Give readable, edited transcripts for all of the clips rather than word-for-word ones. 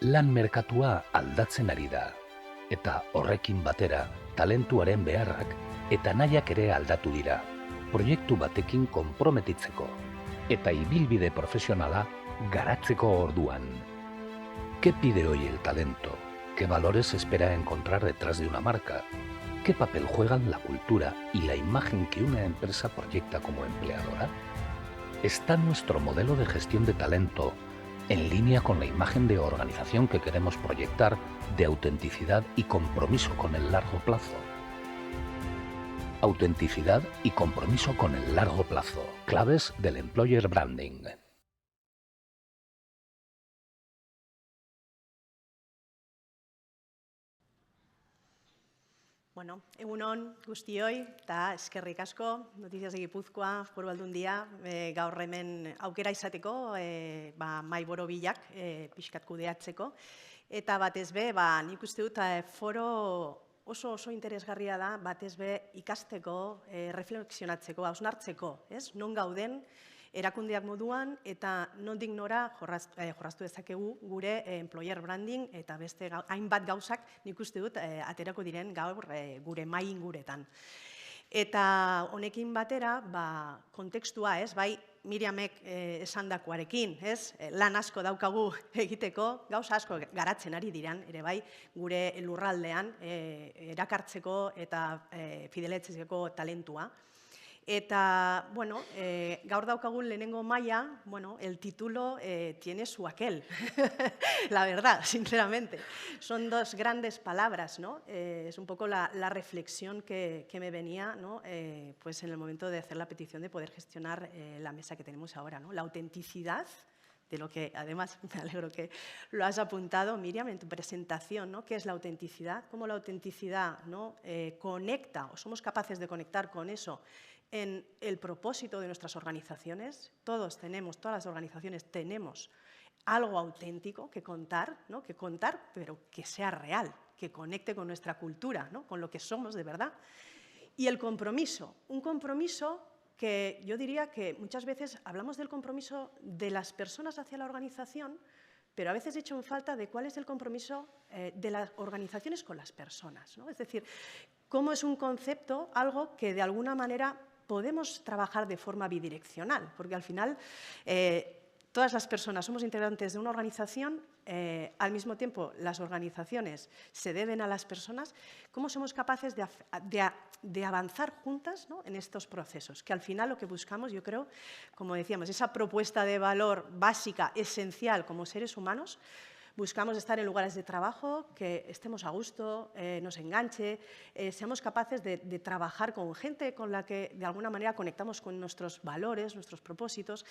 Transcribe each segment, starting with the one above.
Lan merkatua aldatzen ari da, eta horrekin batera talentuaren beharrak eta nahiak ere aldatu dira, proiektu batekin konprometitzeko eta ibilbide profesionala garatzeko orduan. ¿Qué pide hoy el talento? ¿Qué valores espera encontrar detrás de una marca? ¿Qué papel juegan la cultura y la imagen que una empresa proyecta como empleadora? ¿Está nuestro modelo de gestión de talento en línea con la imagen de organización que queremos proyectar, de autenticidad y compromiso con el largo plazo? Autenticidad y compromiso con el largo plazo. Claves del Employer Branding. Bueno, egun on guztioi, eta eskerrik asko, Noticias de Gipuzkoa, Foru Aldundia, gaur hemen aukera izateko, Mahai Borobilak pixkat kudeatzeko. Eta batez be, nik uste dut foro oso interesgarria da, batez be ikasteko, reflexionatzeko, hausnartzeko, non gauden, erakundeak moduan eta nondik nora jorraztu dezakegu gure employer branding eta beste hainbat gauzak nik uste dut aterako diren gaur gure mahai inguretan. Eta honekin batera, kontekstua, bai Miriamek esandakoarekin, lan asko daukagu egiteko, gauza asko garatzen ari diran, ere bai gure lurraldean erakartzeko eta fideletzeko talentua. Eta, bueno, gaur daukagun lehenengo maila, bueno, el título tiene su aquel, la verdad, sinceramente. Son dos grandes palabras, ¿no? Es un poco la reflexión que me venía, ¿no? Pues en el momento de hacer la petición de poder gestionar la mesa que tenemos ahora, ¿no? La autenticidad, de lo que además me alegro que lo has apuntado, Miriam, en tu presentación, ¿no? ¿Qué es la autenticidad? ¿Cómo la autenticidad, ¿no? Conecta o somos capaces de conectar con eso en el propósito de nuestras organizaciones? Todas las organizaciones tenemos algo auténtico que contar, ¿no? Que contar, pero que sea real, que conecte con nuestra cultura, ¿no? Con lo que somos de verdad. Y el compromiso, un compromiso que yo diría que muchas veces hablamos del compromiso de las personas hacia la organización, pero a veces he hecho en falta de cuál es el compromiso de las organizaciones con las personas, ¿no? Es decir, cómo es un concepto, algo que de alguna manera podemos trabajar de forma bidireccional, porque al final todas las personas somos integrantes de una organización, al mismo tiempo las organizaciones se deben a las personas. ¿Cómo somos capaces de avanzar juntas, ¿no? En estos procesos? Que al final lo que buscamos, yo creo, como decíamos, esa propuesta de valor básica, esencial como seres humanos. Buscamos estar en lugares de trabajo, que estemos a gusto, nos enganche, seamos capaces de trabajar con gente con la que de alguna manera conectamos con nuestros valores, nuestros propósitos,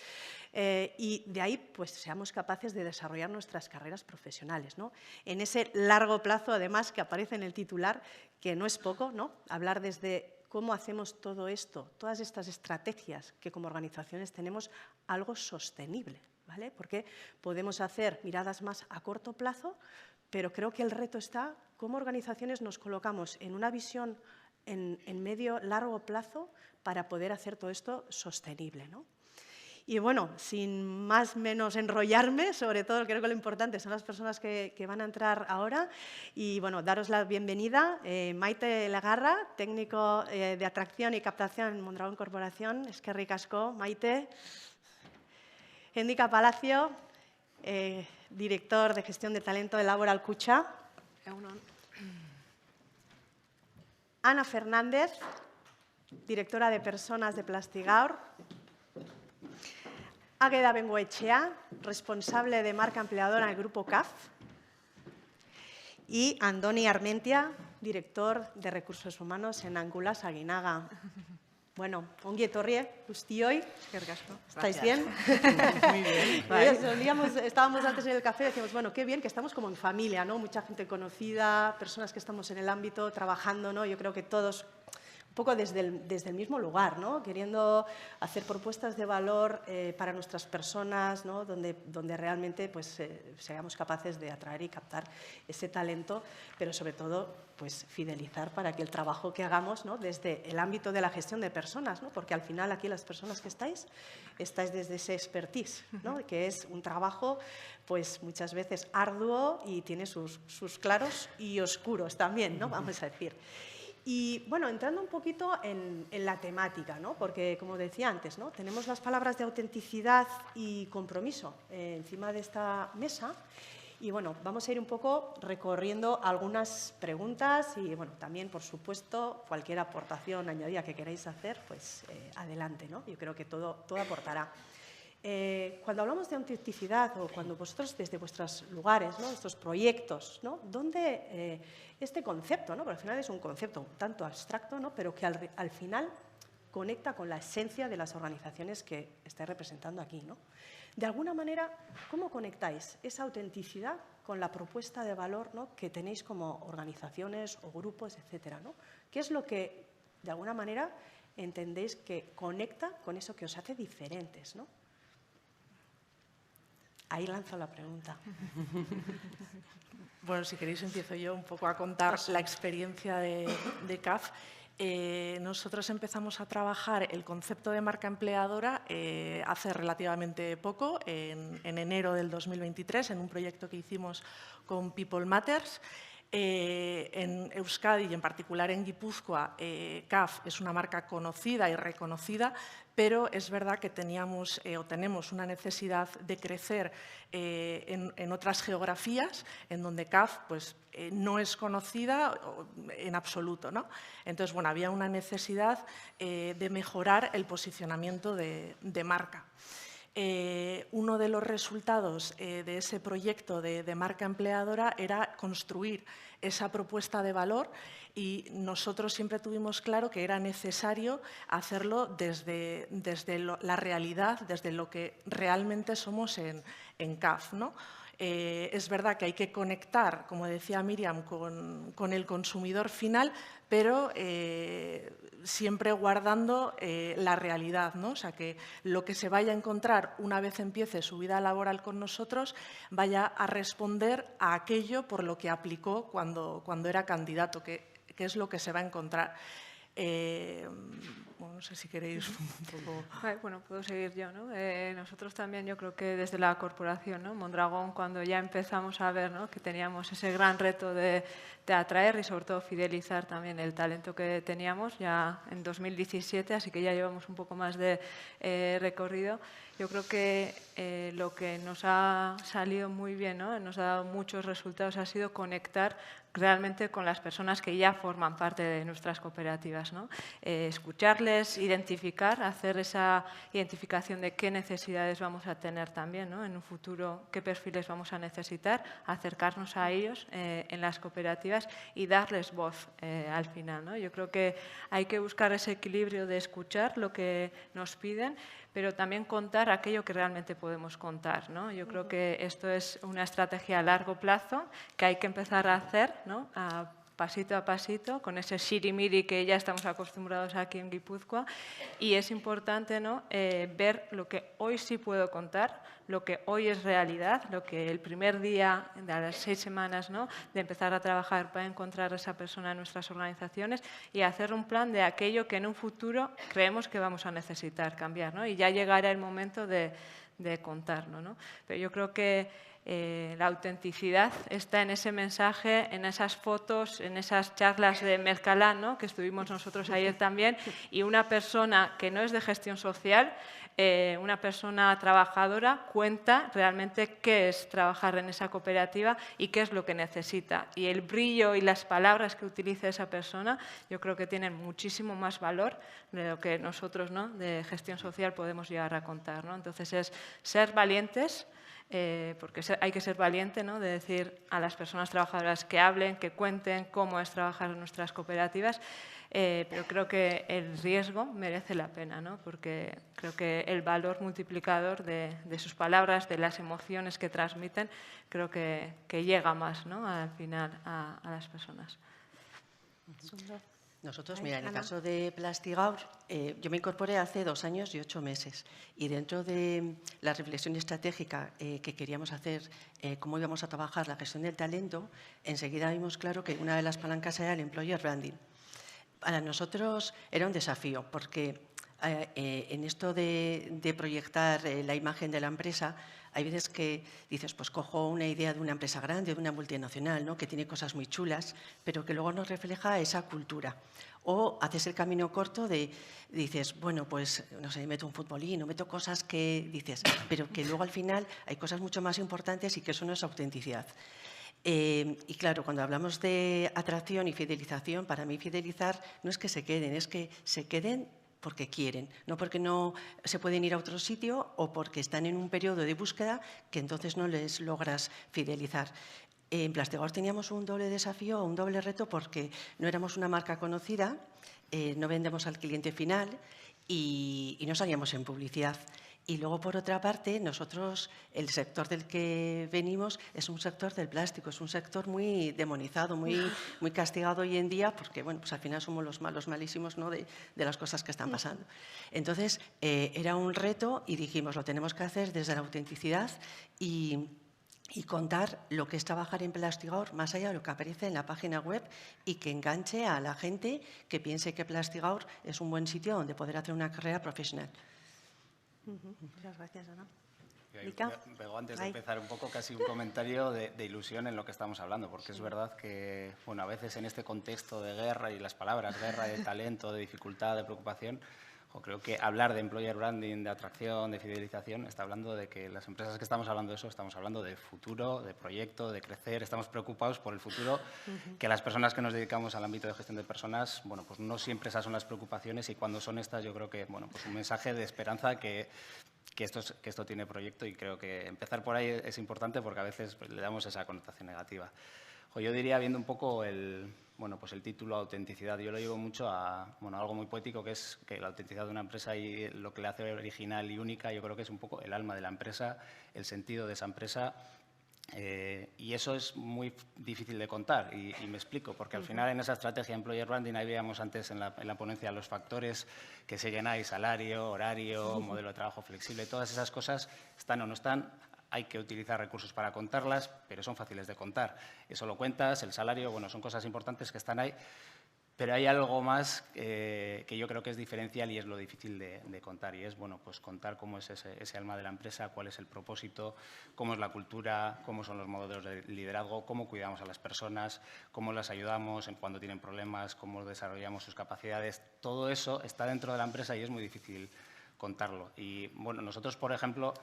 y de ahí pues seamos capaces de desarrollar nuestras carreras profesionales, ¿no? En ese largo plazo, además, que aparece en el titular, que no es poco, ¿no? Hablar desde cómo hacemos todo esto, todas estas estrategias que como organizaciones tenemos, algo sostenible, ¿vale? Porque podemos hacer miradas más a corto plazo, pero creo que el reto está cómo organizaciones nos colocamos en una visión en medio, largo plazo para poder hacer todo esto sostenible, ¿no? Y bueno, sin más menos enrollarme, sobre todo creo que lo importante son las personas que van a entrar ahora. Y bueno, daros la bienvenida. Maite Legarra, técnico de atracción y captación en Mondragón Corporación. Eskerrik asko, Maite. Endika Palacio, director de gestión de talento de Laboral Kutxa. Ana Fernández, directora de personas de Plastigaur. Águeda Bengoechea, responsable de marca empleadora en el grupo CAF. Y Andoni Armentia, director de recursos humanos en Angulas Aguinaga. Bueno, ongi etorri, guztioi. ¿Estáis bien? Muy bien. Estábamos antes en el café y decíamos, bueno, qué bien que estamos como en familia, ¿no? Mucha gente conocida, personas que estamos en el ámbito trabajando, ¿no? Yo creo que todos un poco desde el mismo lugar, ¿no? Queriendo hacer propuestas de valor para nuestras personas, ¿no? donde realmente pues, seamos capaces de atraer y captar ese talento, pero sobre todo pues, fidelizar para que el trabajo que hagamos, ¿no? Desde el ámbito de la gestión de personas, ¿no? Porque al final aquí las personas que estáis desde ese expertise, ¿no? Que es un trabajo pues, muchas veces arduo y tiene sus claros y oscuros también, ¿no? Vamos a decir. Y, bueno, entrando un poquito en la temática, ¿no? Porque, como decía antes, ¿no? Tenemos las palabras de autenticidad y compromiso encima de esta mesa y, bueno, vamos a ir un poco recorriendo algunas preguntas y, bueno, también, por supuesto, cualquier aportación añadida que queráis hacer, pues adelante, ¿no? Yo creo que todo aportará. Cuando hablamos de autenticidad o cuando vosotros desde vuestros lugares, ¿no? Estos proyectos, ¿no? ¿Dónde este concepto, ¿no? Porque al final es un concepto un tanto abstracto, ¿no? Pero que al final conecta con la esencia de las organizaciones que estáis representando aquí, ¿no? De alguna manera, ¿cómo conectáis esa autenticidad con la propuesta de valor, ¿no? Que tenéis como organizaciones o grupos, etcétera, ¿no? ¿Qué es lo que, de alguna manera, entendéis que conecta con eso que os hace diferentes, ¿no? Ahí lanzo la pregunta. Bueno, si queréis empiezo yo un poco a contar la experiencia de CAF. Nosotros empezamos a trabajar el concepto de marca empleadora hace relativamente poco, en enero del 2023, en un proyecto que hicimos con People Matters. En Euskadi y en particular en Guipúzcoa, CAF es una marca conocida y reconocida, pero es verdad que teníamos o tenemos una necesidad de crecer en otras geografías en donde CAF pues, no es conocida en absoluto, ¿no? Entonces, bueno, había una necesidad de mejorar el posicionamiento de marca. Uno de los resultados de ese proyecto de marca empleadora era construir esa propuesta de valor y nosotros siempre tuvimos claro que era necesario hacerlo desde la realidad, desde lo que realmente somos en CAF, ¿no? Es verdad que hay que conectar, como decía Miriam, con el consumidor final, pero siempre guardando la realidad, ¿no? O sea, que lo que se vaya a encontrar una vez empiece su vida laboral con nosotros vaya a responder a aquello por lo que aplicó cuando era candidato, que es lo que se va a encontrar. Bueno, no sé si queréis un poco… Bueno, puedo seguir yo, ¿no? Nosotros también, yo creo que desde la corporación, ¿no? Mondragón, cuando ya empezamos a ver, ¿no? Que teníamos ese gran reto de atraer y sobre todo fidelizar también el talento que teníamos ya en 2017, así que ya llevamos un poco más de recorrido. Yo creo que lo que nos ha salido muy bien, ¿no? Nos ha dado muchos resultados, ha sido conectar realmente con las personas que ya forman parte de nuestras cooperativas, ¿no? Escucharles, identificar, hacer esa identificación de qué necesidades vamos a tener también, ¿no? En un futuro, qué perfiles vamos a necesitar, acercarnos a ellos en las cooperativas y darles voz al final, ¿no? Yo creo que hay que buscar ese equilibrio de escuchar lo que nos piden, pero también contar aquello que realmente podemos contar, ¿no? Yo creo que esto es una estrategia a largo plazo que hay que empezar a hacer, ¿no? Pasito a pasito, con ese sirimiri que ya estamos acostumbrados aquí en Guipúzcoa, y es importante, ¿no? Ver lo que hoy sí puedo contar, lo que hoy es realidad, lo que el primer día de las 6 semanas, ¿no? De empezar a trabajar para encontrar a esa persona en nuestras organizaciones y hacer un plan de aquello que en un futuro creemos que vamos a necesitar cambiar, ¿no? Y ya llegará el momento de contarlo, ¿no? Pero yo creo que la autenticidad está en ese mensaje, en esas fotos, en esas charlas de Mercalán, ¿no? Que estuvimos nosotros ayer también, y una persona que no es de gestión social, una persona trabajadora, cuenta realmente qué es trabajar en esa cooperativa y qué es lo que necesita. Y el brillo y las palabras que utiliza esa persona yo creo que tienen muchísimo más valor de lo que nosotros, ¿no? De gestión social podemos llegar a contar, ¿no? Entonces es ser valientes, porque hay que ser valiente, ¿no? De decir a las personas trabajadoras que hablen, que cuenten cómo es trabajar en nuestras cooperativas, pero creo que el riesgo merece la pena, ¿no? Porque creo que el valor multiplicador de sus palabras, de las emociones que transmiten, creo que llega más, ¿no? Al final a las personas. Nosotros, Ay, mira, en el Ana. caso de Plastigaur, yo me incorporé hace 2 años y 8 meses y dentro de la reflexión estratégica que queríamos hacer, cómo íbamos a trabajar la gestión del talento, enseguida vimos claro que una de las palancas era el employer branding. Para nosotros era un desafío porque en esto de proyectar la imagen de la empresa, hay veces que dices, pues cojo una idea de una empresa grande, de una multinacional, ¿no?, que tiene cosas muy chulas, pero que luego no refleja esa cultura. O haces el camino corto dices, bueno, pues, no sé, meto un futbolín o meto cosas que dices, pero que luego al final hay cosas mucho más importantes y que eso no es autenticidad. Y claro, cuando hablamos de atracción y fidelización, para mí fidelizar no es que se queden, es que se queden porque quieren, no porque no se pueden ir a otro sitio o porque están en un periodo de búsqueda que entonces no les logras fidelizar. En Plastigaur teníamos un doble desafío, un doble reto, porque no éramos una marca conocida, no vendemos al cliente final y no salíamos en publicidad. Y luego, por otra parte, nosotros, el sector del que venimos es un sector del plástico, es un sector muy demonizado, muy castigado hoy en día, porque bueno, pues al final somos los malos malísimos, ¿no?, de las cosas que están pasando. Entonces, era un reto y dijimos, lo tenemos que hacer desde la autenticidad y contar lo que es trabajar en Plastigaur más allá de lo que aparece en la página web y que enganche a la gente que piense que Plastigaur es un buen sitio donde poder hacer una carrera profesional. Muchas gracias, Ana. Pego antes de empezar un poco casi un comentario de ilusión en lo que estamos hablando, porque es verdad que, bueno, a veces en este contexto de guerra y las palabras guerra, de talento, de dificultad, de preocupación, creo que hablar de employer branding, de atracción, de fidelización, está hablando de que las empresas que estamos hablando de eso, estamos hablando de futuro, de proyecto, de crecer, estamos preocupados por el futuro, que las personas que nos dedicamos al ámbito de gestión de personas, bueno, pues no siempre esas son las preocupaciones y cuando son estas yo creo que, bueno, pues un mensaje de esperanza que esto tiene proyecto y creo que empezar por ahí es importante porque a veces pues, le damos esa connotación negativa. Yo diría, viendo un poco el título autenticidad, yo lo llevo mucho a algo muy poético que es que la autenticidad de una empresa y lo que le hace original y única, yo creo que es un poco el alma de la empresa, el sentido de esa empresa. Y eso es muy difícil de contar y me explico, porque al final en esa estrategia Employer Branding, ahí veíamos antes en la ponencia los factores que siguen ahí, salario, horario, modelo de trabajo flexible, todas esas cosas están o no están, hay que utilizar recursos para contarlas, pero son fáciles de contar. Eso lo cuentas, el salario, bueno, son cosas importantes que están ahí, pero hay algo más que yo creo que es diferencial y es lo difícil de contar y es, bueno, pues contar cómo es ese alma de la empresa, cuál es el propósito, cómo es la cultura, cómo son los modelos de liderazgo, cómo cuidamos a las personas, cómo las ayudamos cuando tienen problemas, cómo desarrollamos sus capacidades. Todo eso está dentro de la empresa y es muy difícil contarlo. Y, bueno, nosotros, por ejemplo,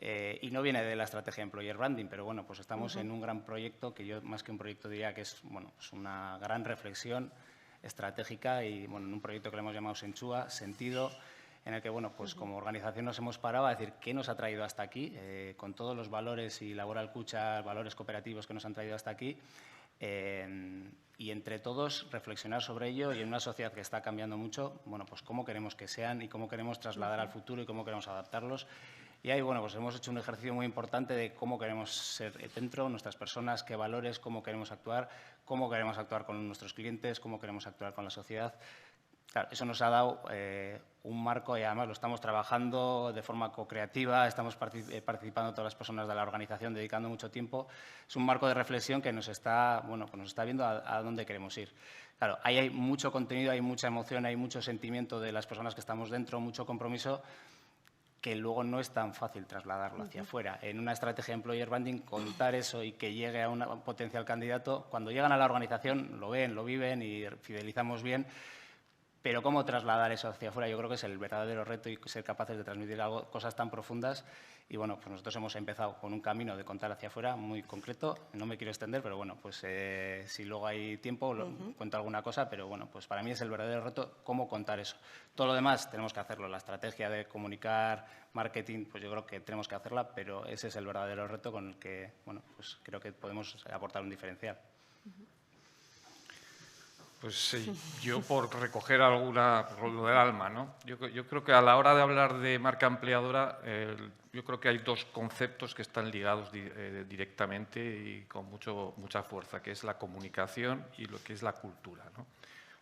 y no viene de la estrategia Employer Branding, pero bueno, pues estamos en un gran proyecto que yo, más que un proyecto, diría que es, bueno, pues una gran reflexión estratégica y bueno, en un proyecto que le hemos llamado Senchua, Sentido, en el que bueno, pues como organización nos hemos parado a decir qué nos ha traído hasta aquí, con todos los valores y laboral culture, valores cooperativos que nos han traído hasta aquí, y entre todos reflexionar sobre ello y en una sociedad que está cambiando mucho, bueno, pues cómo queremos que sean y cómo queremos trasladar al futuro y cómo queremos adaptarlos. Y ahí, bueno, pues hemos hecho un ejercicio muy importante de cómo queremos ser dentro, nuestras personas, qué valores, cómo queremos actuar con nuestros clientes, cómo queremos actuar con la sociedad. Claro, eso nos ha dado un marco y además lo estamos trabajando de forma co-creativa, estamos participando todas las personas de la organización, dedicando mucho tiempo. Es un marco de reflexión que nos está, bueno, pues nos está viendo a dónde queremos ir. Claro, ahí hay mucho contenido, hay mucha emoción, hay mucho sentimiento de las personas que estamos dentro, mucho compromiso, que luego no es tan fácil trasladarlo hacia afuera. En una estrategia de Employer Branding, contar eso y que llegue a un potencial candidato, cuando llegan a la organización lo ven, lo viven y fidelizamos bien, pero cómo trasladar eso hacia afuera yo creo que es el verdadero reto y ser capaces de transmitir cosas tan profundas. Y bueno, pues nosotros hemos empezado con un camino de contar hacia afuera muy concreto. No me quiero extender, pero bueno, pues si luego hay tiempo cuento alguna cosa, pero bueno, pues para mí es el verdadero reto cómo contar eso. Todo lo demás tenemos que hacerlo. La estrategia de comunicar, marketing, pues yo creo que tenemos que hacerla, pero ese es el verdadero reto con el que, bueno, pues creo que podemos aportar un diferencial. Pues sí, yo por recoger por lo del alma, ¿no? Yo creo que a la hora de hablar de marca empleadora, yo creo que hay dos conceptos que están ligados directamente y con mucha fuerza, que es la comunicación y lo que es la cultura, ¿no?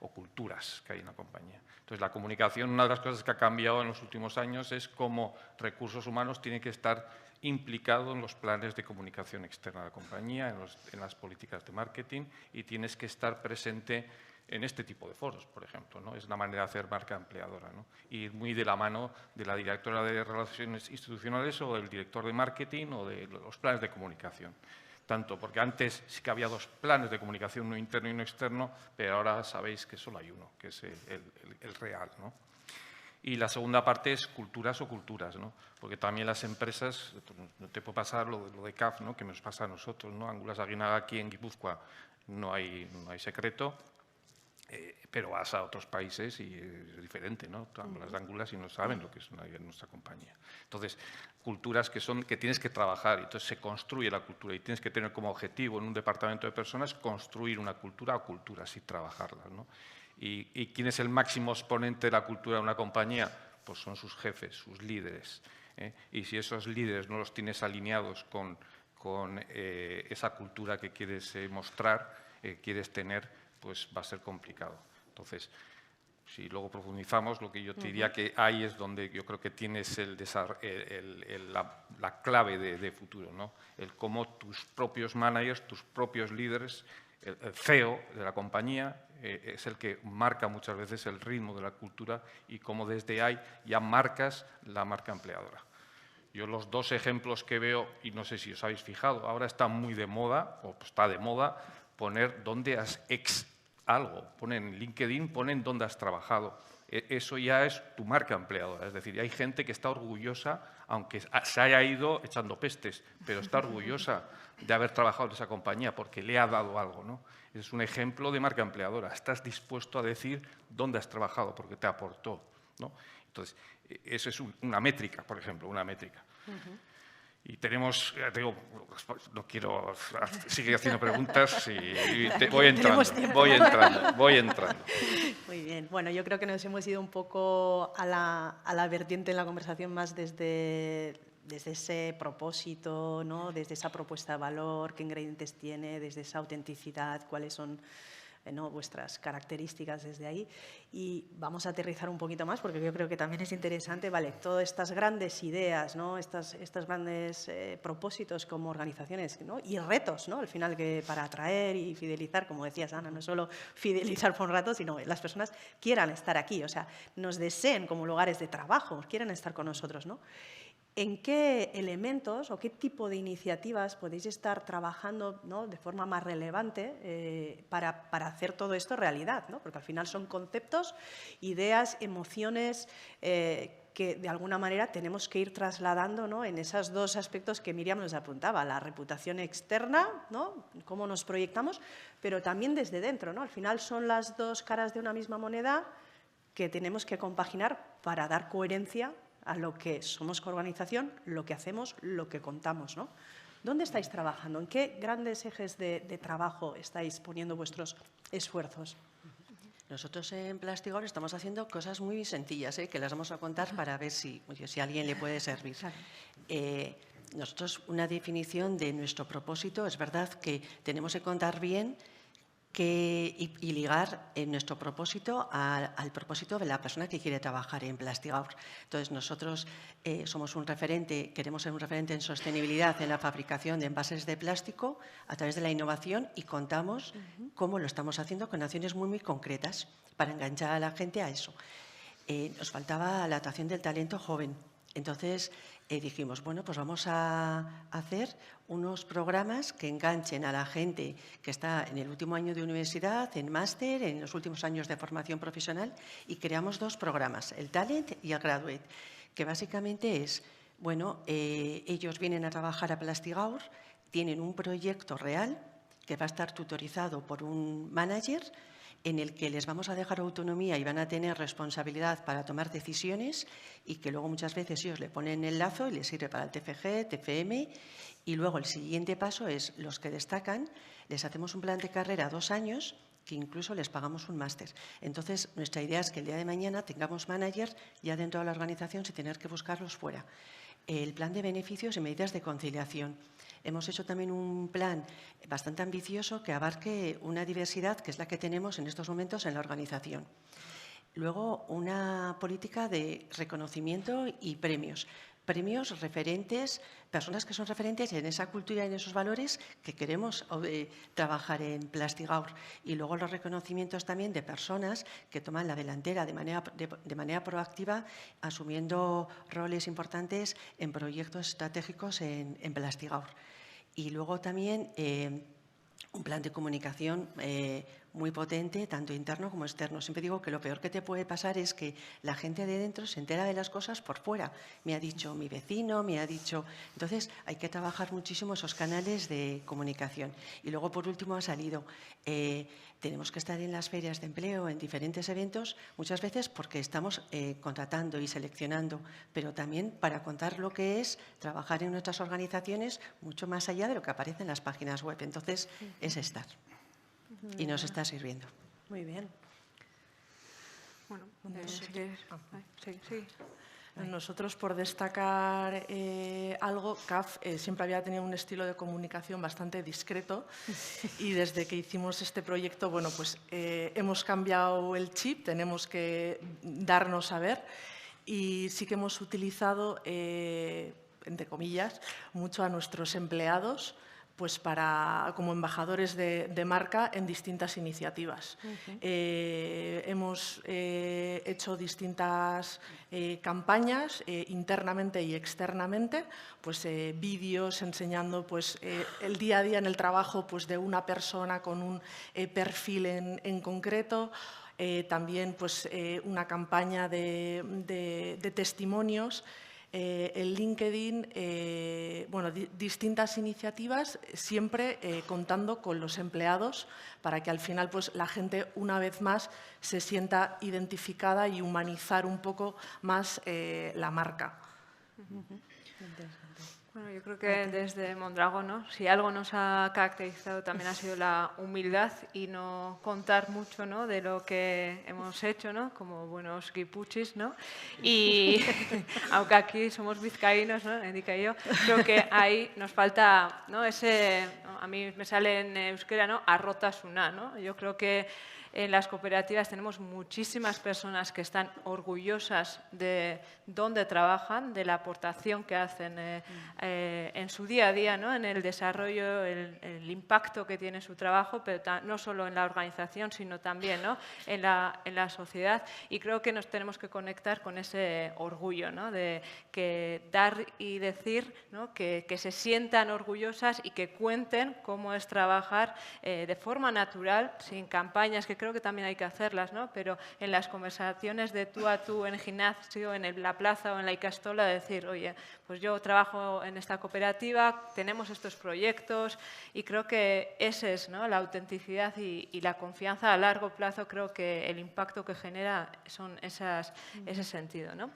o culturas que hay en la compañía. Entonces, la comunicación, una de las cosas que ha cambiado en los últimos años es cómo recursos humanos tienen que estar implicado en los planes de comunicación externa de la compañía, en las políticas de marketing, y tienes que estar presente en este tipo de foros, por ejemplo, ¿no? Es una manera de hacer marca empleadora, ¿no? Y muy de la mano de la directora de Relaciones Institucionales o del director de marketing o de los planes de comunicación. Tanto porque antes sí que había dos planes de comunicación, uno interno y uno externo, pero ahora sabéis que solo hay uno, que es el real, ¿no? Y la segunda parte es culturas o culturas, ¿no? Porque también las empresas, no te puede pasar lo de CAF, ¿no? Que nos pasa a nosotros, ¿no? Angulas Aguinaga aquí en Guipúzcoa no hay secreto, pero vas a otros países y es diferente, ¿no? Hablas de Angulas y no saben lo que es nuestra compañía. Entonces, culturas que tienes que trabajar, y entonces se construye la cultura y tienes que tener como objetivo en un departamento de personas construir una cultura o culturas y trabajarlas, ¿no? ¿Y quién es el máximo exponente de la cultura de una compañía? Pues son sus jefes, sus líderes, ¿eh? Y si esos líderes no los tienes alineados con esa cultura que quieres mostrar, quieres tener, pues va a ser complicado. Entonces, si luego profundizamos, lo que yo te diría que ahí es donde yo creo que tienes la clave de futuro, ¿no? El cómo tus propios managers, tus propios líderes, el CEO de la compañía es el que marca muchas veces el ritmo de la cultura y cómo desde ahí ya marcas la marca empleadora. Yo los dos ejemplos que veo, y no sé si os habéis fijado, ahora está muy de moda, o está de moda, poner dónde has algo. Ponen en LinkedIn, ponen dónde has trabajado. Eso ya es tu marca empleadora. Es decir, hay gente que está orgullosa, aunque se haya ido echando pestes, pero está orgullosa de haber trabajado en esa compañía porque le ha dado algo, ¿no? Es un ejemplo de marca empleadora. Estás dispuesto a decir dónde has trabajado porque te aportó, ¿no? Entonces, eso es una métrica, por ejemplo, una métrica. Y tenemos, ya te digo, no quiero seguir haciendo preguntas y voy entrando. Muy bien. Bueno, yo creo que nos hemos ido un poco a la vertiente en la conversación más desde ese propósito, ¿no? Desde esa propuesta de valor, qué ingredientes tiene, desde esa autenticidad, cuáles son, ¿no?, vuestras características desde ahí. Y vamos a aterrizar un poquito más porque yo creo que también es interesante, vale, todas estas grandes ideas, ¿no?, estos grandes propósitos como organizaciones, ¿no?, y retos, ¿no?, al final, que para atraer y fidelizar, como decías, Ana, no solo fidelizar por un rato, sino que las personas quieran estar aquí, o sea, nos deseen como lugares de trabajo, quieran estar con nosotros, ¿no? ¿En qué elementos o qué tipo de iniciativas podéis estar trabajando, ¿no?, de forma más relevante para hacer todo esto realidad, ¿no? Porque al final son conceptos, ideas, emociones que de alguna manera tenemos que ir trasladando, ¿no?, en esos dos aspectos que Miriam nos apuntaba, la reputación externa, ¿no?, cómo nos proyectamos, pero también desde dentro, ¿no? Al final son las dos caras de una misma moneda que tenemos que compaginar para dar coherencia a lo que somos como organización, lo que hacemos, lo que contamos, ¿no? ¿Dónde estáis trabajando? ¿En qué grandes ejes de trabajo estáis poniendo vuestros esfuerzos? Nosotros en Plastigor estamos haciendo cosas muy sencillas, que las vamos a contar para ver si a alguien le puede servir. Nosotros, una definición de nuestro propósito, es verdad que tenemos que contar bien y ligar nuestro propósito al propósito de la persona que quiere trabajar en Plastigor. Entonces, nosotros somos un referente, queremos ser un referente en sostenibilidad en la fabricación de envases de plástico a través de la innovación, y contamos cómo lo estamos haciendo con acciones muy, muy concretas para enganchar a la gente a eso. Nos faltaba la atracción del talento joven. Entonces, dijimos, bueno, pues vamos a hacer unos programas que enganchen a la gente que está en el último año de universidad, en máster, en los últimos años de formación profesional, y creamos dos programas, el Talent y el Graduate, que básicamente es, bueno, ellos vienen a trabajar a Plastigor, tienen un proyecto real que va a estar tutorizado por un manager, en el que les vamos a dejar autonomía y van a tener responsabilidad para tomar decisiones, y que luego muchas veces ellos le ponen el lazo y les sirve para el TFG, TFM, y luego el siguiente paso es los que destacan, les hacemos un plan de carrera 2 años que incluso les pagamos un máster. Entonces, nuestra idea es que el día de mañana tengamos managers ya dentro de la organización sin tener que buscarlos fuera. El plan de beneficios y medidas de conciliación. Hemos hecho también un plan bastante ambicioso que abarque una diversidad que es la que tenemos en estos momentos en la organización. Luego, una política de reconocimiento y premios. Premios referentes, personas que son referentes en esa cultura y en esos valores que queremos trabajar en Plastigaur. Y luego los reconocimientos también de personas que toman la delantera de manera proactiva, asumiendo roles importantes en proyectos estratégicos en Plastigaur. Y luego también un plan de comunicación muy potente, tanto interno como externo. Siempre digo que lo peor que te puede pasar es que la gente de dentro se entera de las cosas por fuera. Me ha dicho mi vecino, me ha dicho... Entonces, hay que trabajar muchísimo esos canales de comunicación. Y luego, por último, ha salido... tenemos que estar en las ferias de empleo, en diferentes eventos, muchas veces porque estamos contratando y seleccionando, pero también para contar lo que es trabajar en nuestras organizaciones mucho más allá de lo que aparece en las páginas web. Entonces, es estar. Y nos está sirviendo. Muy bien. Bueno, sí. Nosotros, por destacar algo, CAF siempre había tenido un estilo de comunicación bastante discreto y desde que hicimos este proyecto, bueno, pues hemos cambiado el chip, tenemos que darnos a ver y sí que hemos utilizado, entre comillas, mucho a nuestros empleados pues como embajadores de marca en distintas iniciativas. Hemos hecho distintas campañas internamente y externamente, pues vídeos enseñando pues, el día a día en el trabajo pues, de una persona con un perfil en concreto. También pues, una campaña de testimonios. El LinkedIn, bueno, distintas iniciativas, siempre contando con los empleados para que al final pues, la gente una vez más se sienta identificada y humanizar un poco más la marca. Bueno, yo creo que desde Mondragón, ¿no? Si algo nos ha caracterizado también ha sido la humildad y no contar mucho, ¿no? De lo que hemos hecho, ¿no? Como buenos guipuchis, ¿no? Y aunque aquí somos vizcaínos, ¿no? Indica yo, creo que ahí nos falta, ¿no? Ese, ¿no? A mí me sale en euskera, ¿no? Arrotasuna, ¿no? Yo creo que en las cooperativas tenemos muchísimas personas que están orgullosas de dónde trabajan, de la aportación que hacen en su día a día, ¿no? En el desarrollo, el impacto que tiene su trabajo, pero no solo en la organización, sino también, ¿no? en la sociedad. Y creo que nos tenemos que conectar con ese orgullo, ¿no? De que dar y decir, ¿no? que se sientan orgullosas y que cuenten cómo es trabajar de forma natural, sin campañas, que creo que también hay que hacerlas, ¿no? Pero en las conversaciones de tú a tú, en el gimnasio, en la plaza o en la Ikastola, decir, oye, pues yo trabajo en esta cooperativa, tenemos estos proyectos y creo que esa es, ¿no? La autenticidad y la confianza a largo plazo, creo que el impacto que genera son ese sentido, ¿no?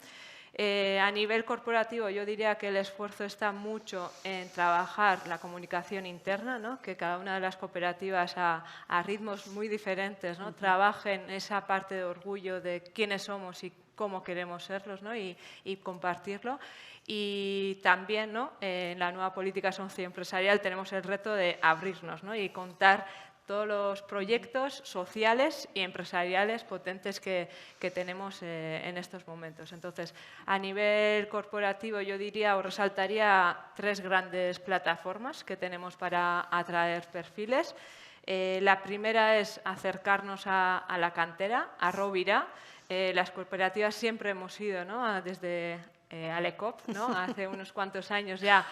A nivel corporativo, yo diría que el esfuerzo está mucho en trabajar la comunicación interna, ¿no? Que cada una de las cooperativas a ritmos muy diferentes, ¿no? Trabajen esa parte de orgullo de quiénes somos y cómo queremos serlos, ¿no? y compartirlo. Y también, ¿no? En la nueva política socioempresarial tenemos el reto de abrirnos, ¿no? Y contar todos los proyectos sociales y empresariales potentes que tenemos en estos momentos. Entonces, a nivel corporativo, yo diría o resaltaría 3 grandes plataformas que tenemos para atraer perfiles. La primera es acercarnos a la cantera, a Rovira. Las cooperativas siempre hemos ido, ¿no? Desde Alecop, ¿no? Hace unos cuantos años ya,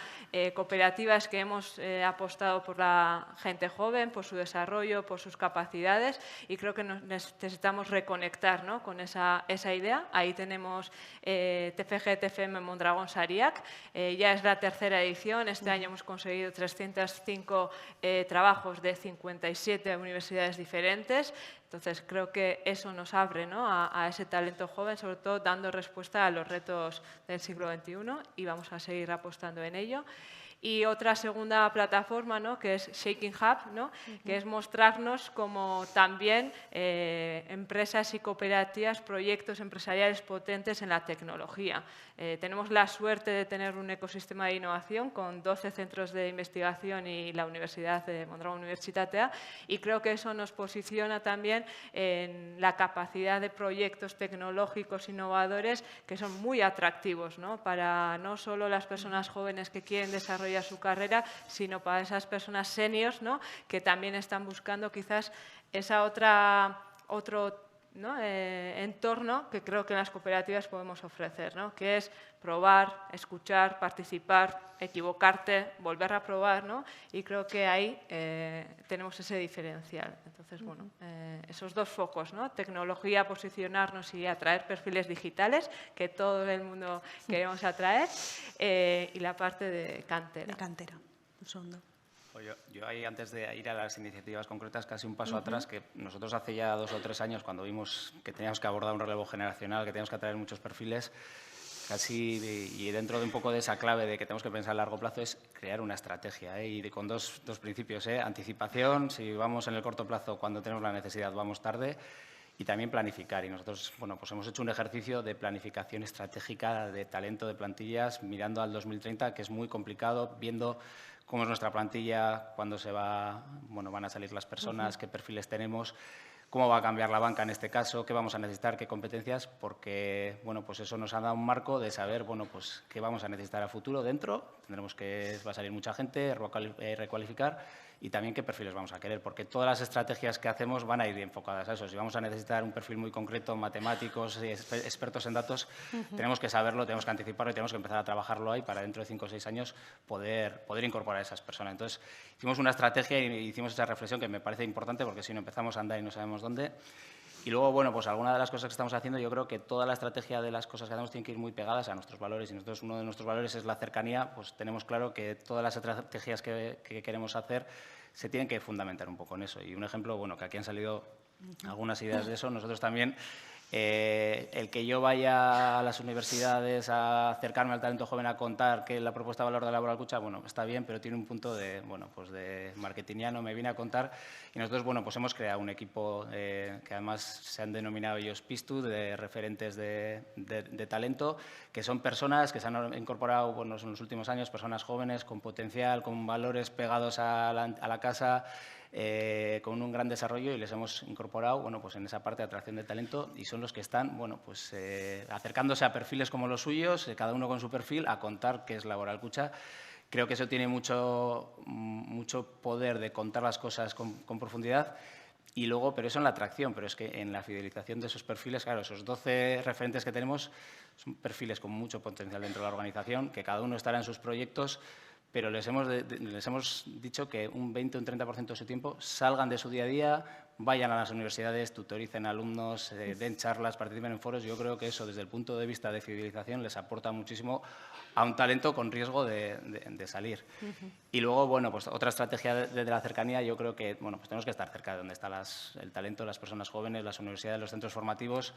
cooperativas que hemos apostado por la gente joven, por su desarrollo, por sus capacidades y creo que necesitamos reconectar, ¿no? Con esa idea. Ahí tenemos TFG, TFM Mondragón Sariak, ya es la 3ª edición, este año hemos conseguido 305 trabajos de 57 universidades diferentes. Entonces, creo que eso nos abre, ¿no? a ese talento joven, sobre todo dando respuesta a los retos del siglo XXI y vamos a seguir apostando en ello. Y otra segunda plataforma, ¿no?, que es Shaking Hub, ¿no?, que es mostrarnos como también empresas y cooperativas, proyectos empresariales potentes en la tecnología. Tenemos la suerte de tener un ecosistema de innovación con 12 centros de investigación y la Universidad de Mondragon Universitatea, y creo que eso nos posiciona también en la capacidad de proyectos tecnológicos innovadores que son muy atractivos, ¿no?, para no solo las personas jóvenes que quieren desarrollar su carrera, sino para esas personas seniors, ¿no?, que también están buscando quizás esa otro, ¿no?, entorno que creo que en las cooperativas podemos ofrecer, ¿no?, que es probar, escuchar, participar, equivocarte, volver a probar, ¿no?, y creo que ahí tenemos ese diferencial. Entonces, bueno, esos dos focos, ¿no?, tecnología, posicionarnos y atraer perfiles digitales, que todo el mundo queremos atraer, y la parte de cantera. De cantera, un segundo. Yo ahí, antes de ir a las iniciativas concretas, casi un paso atrás, que nosotros hace ya 2 o 3 años, cuando vimos que teníamos que abordar un relevo generacional, que teníamos que atraer muchos perfiles, y dentro de un poco de esa clave de que tenemos que pensar a largo plazo, es crear una estrategia, y con dos principios, anticipación, si vamos en el corto plazo cuando tenemos la necesidad, vamos tarde, y también planificar. Y nosotros, bueno, pues hemos hecho un ejercicio de planificación estratégica de talento de plantillas mirando al 2030, que es muy complicado, viendo cómo es nuestra plantilla, cuándo van a salir las personas, qué perfiles tenemos, cómo va a cambiar la banca en este caso, qué vamos a necesitar, qué competencias, porque bueno, pues eso nos ha dado un marco de saber, bueno, pues qué vamos a necesitar a futuro dentro, va a salir mucha gente, recualificar, y también qué perfiles vamos a querer, porque todas las estrategias que hacemos van a ir enfocadas a eso. Si vamos a necesitar un perfil muy concreto, matemáticos, expertos en datos, tenemos que saberlo, tenemos que anticiparlo y tenemos que empezar a trabajarlo ahí para dentro de 5 o 6 años poder incorporar a esas personas. Entonces, hicimos una estrategia y hicimos esa reflexión que me parece importante, porque si no empezamos a andar y no sabemos dónde. Y luego, bueno, pues alguna de las cosas que estamos haciendo, yo creo que toda la estrategia de las cosas que hacemos tiene que ir muy pegadas a nuestros valores. Y nosotros, uno de nuestros valores es la cercanía, pues tenemos claro que todas las estrategias que queremos hacer se tienen que fundamentar un poco en eso. Y un ejemplo, bueno, que aquí han salido algunas ideas de eso, nosotros también, el que yo vaya a las universidades a acercarme al talento joven a contar que la propuesta de valor de Laboral Kutxa, bueno, está bien, pero tiene un punto de, bueno, pues de marketingiano, me vine a contar, y nosotros, bueno, pues hemos creado un equipo que además se han denominado ellos PISTU, de referentes de talento, que son personas que se han incorporado, bueno, en los últimos años, personas jóvenes con potencial, con valores pegados a la casa, con un gran desarrollo, y les hemos incorporado, bueno, pues en esa parte de atracción de talento, y son los que están, bueno, pues acercándose a perfiles como los suyos, cada uno con su perfil, a contar qué es Laboral Kutxa. Creo que eso tiene mucho poder de contar las cosas con profundidad. Y luego, pero eso en la atracción, pero es que en la fidelización de esos perfiles, claro, esos 12 referentes que tenemos son perfiles con mucho potencial dentro de la organización, que cada uno estará en sus proyectos, pero les hemos dicho que un 20 o un 30% de su tiempo salgan de su día a día, vayan a las universidades, tutoricen a alumnos, den charlas, participen en foros. Yo creo que eso, desde el punto de vista de fidelización, les aporta muchísimo a un talento con riesgo de salir. Y luego, bueno, pues otra estrategia de la cercanía, yo creo que, bueno, pues tenemos que estar cerca de donde está el talento, las personas jóvenes, las universidades, los centros formativos,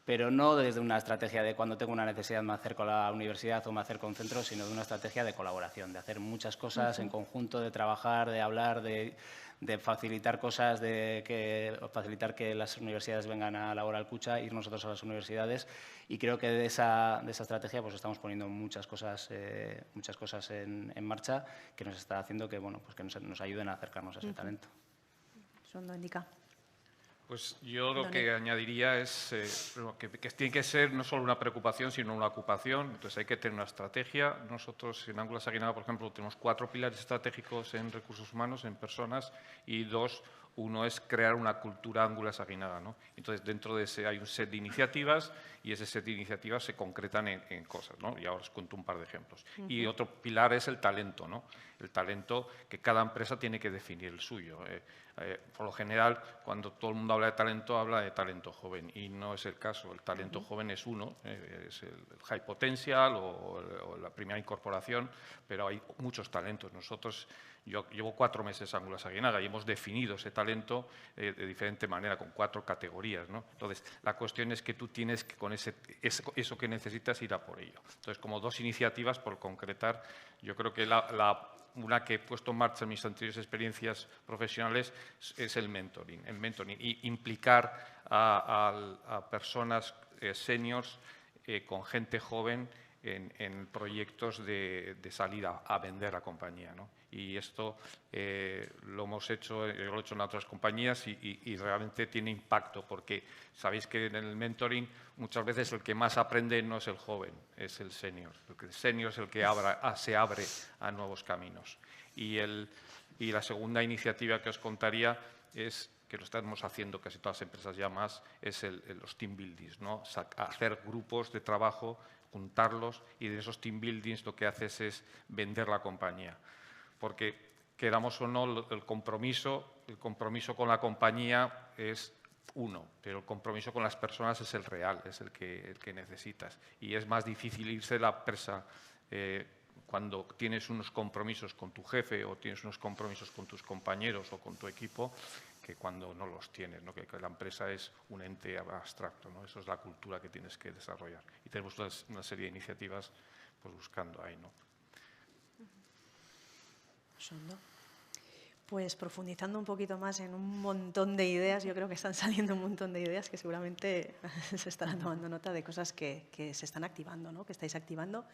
pero no desde una estrategia de cuando tengo una necesidad me acerco a la universidad o me acerco a un centro, sino de una estrategia de colaboración, de hacer muchas cosas en conjunto, de trabajar, de hablar, de facilitar cosas, facilitar que las universidades vengan a Laboral Kutxa, ir nosotros a las universidades, y creo que de esa estrategia pues estamos poniendo muchas cosas en marcha que nos está haciendo que, bueno, pues que nos ayuden a acercarnos a ese talento. Segundo indica. Pues yo lo que añadiría es que tiene que ser no solo una preocupación, sino una ocupación. Entonces hay que tener una estrategia. Nosotros en Ángulas Aguinaga, por ejemplo, tenemos 4 pilares estratégicos en recursos humanos, en personas, y 2. Uno es crear una cultura Ángulas Aguinaga, ¿no? Entonces, dentro de ese hay un set de iniciativas, y ese set de iniciativas se concretan en cosas, ¿no? Y ahora os cuento un par de ejemplos. Y otro pilar es el talento, ¿no? El talento que cada empresa tiene que definir el suyo. Por lo general, cuando todo el mundo habla de talento joven, y no es el caso. El talento joven es uno, es el high potential o la primera incorporación, pero hay muchos talentos. Nosotros Yo llevo 4 meses en Angulas Aguinaga y hemos definido ese talento de diferente manera, con 4 categorías, ¿no? Entonces, la cuestión es que tú tienes que, con eso que necesitas, ir a por ello. Entonces, como 2 iniciativas por concretar, yo creo que una que he puesto en marcha en mis anteriores experiencias profesionales es el mentoring. Y implicar a personas seniors con gente joven en proyectos de salida a vender la compañía, ¿no? Y esto lo hemos hecho, yo lo he hecho en otras compañías y realmente tiene impacto, porque sabéis que en el mentoring muchas veces el que más aprende no es el joven, es el senior. El senior es el que se abre a nuevos caminos. Y la segunda iniciativa que os contaría es, que lo estamos haciendo casi todas las empresas ya más, es los team buildings, ¿no? Hacer grupos de trabajo, juntarlos, y de esos team buildings lo que haces es vender la compañía. Porque, queramos o no, el compromiso con la compañía es uno, pero el compromiso con las personas es el real, es el que necesitas. Y es más difícil irse de la empresa cuando tienes unos compromisos con tu jefe o tienes unos compromisos con tus compañeros o con tu equipo, que cuando no los tienes, ¿no? Que la empresa es un ente abstracto, ¿no? Eso es la cultura que tienes que desarrollar. Y tenemos una serie de iniciativas pues, buscando ahí, ¿no? Pues profundizando un poquito más en un montón de ideas, yo creo que están saliendo un montón de ideas que seguramente se estarán tomando nota de cosas que se están activando, ¿no? Que estáis activando.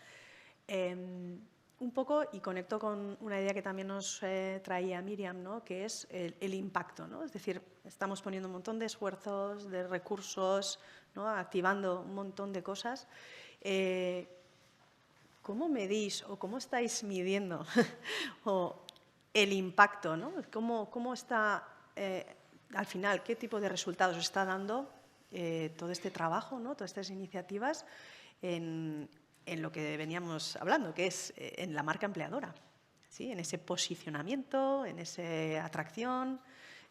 Un poco, y conecto con una idea que también nos traía Míriam, ¿no? Que es el impacto, ¿no? Es decir, estamos poniendo un montón de esfuerzos, de recursos, ¿no? Activando un montón de cosas. ¿Cómo medís o cómo estáis midiendo el impacto, ¿no? ¿Cómo está, al final, qué tipo de resultados está dando todo este trabajo, ¿no? Todas estas iniciativas en lo que veníamos hablando, que es en la marca empleadora, ¿sí? En ese posicionamiento, en esa atracción?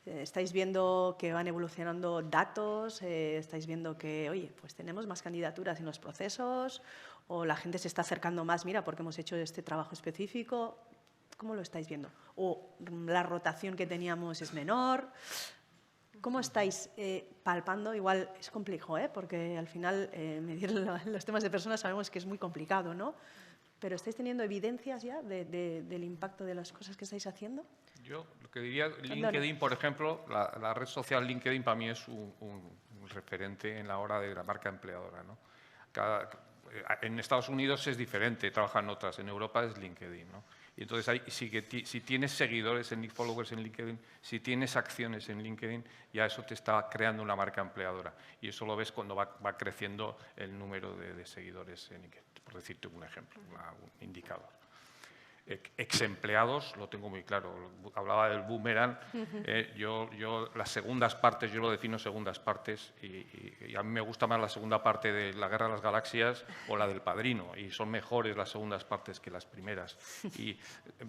Estáis viendo que van evolucionando datos, estáis viendo que, oye, pues tenemos más candidaturas en los procesos, o la gente se está acercando más, mira, porque hemos hecho este trabajo específico. ¿Cómo lo estáis viendo? ¿O la rotación que teníamos es menor? ¿Cómo estáis palpando? Igual es complejo, porque al final medir los temas de personas sabemos que es muy complicado, ¿no? Pero ¿estáis teniendo evidencias ya del impacto de las cosas que estáis haciendo? Yo lo que diría, LinkedIn, por ejemplo, la red social LinkedIn para mí es un referente en la hora de la marca empleadora, ¿no? En Estados Unidos es diferente, trabajan otras, en Europa es LinkedIn, ¿no? Y entonces si tienes seguidores followers en LinkedIn, si tienes acciones en LinkedIn, ya eso te está creando una marca empleadora. Y eso lo ves cuando va creciendo el número de seguidores en LinkedIn, por decirte un ejemplo, un indicador. Exempleados, lo tengo muy claro. Hablaba del boomerang. Yo las segundas partes, yo lo defino segundas partes, y a mí me gusta más la segunda parte de La Guerra de las Galaxias o la del Padrino, y son mejores las segundas partes que las primeras. Y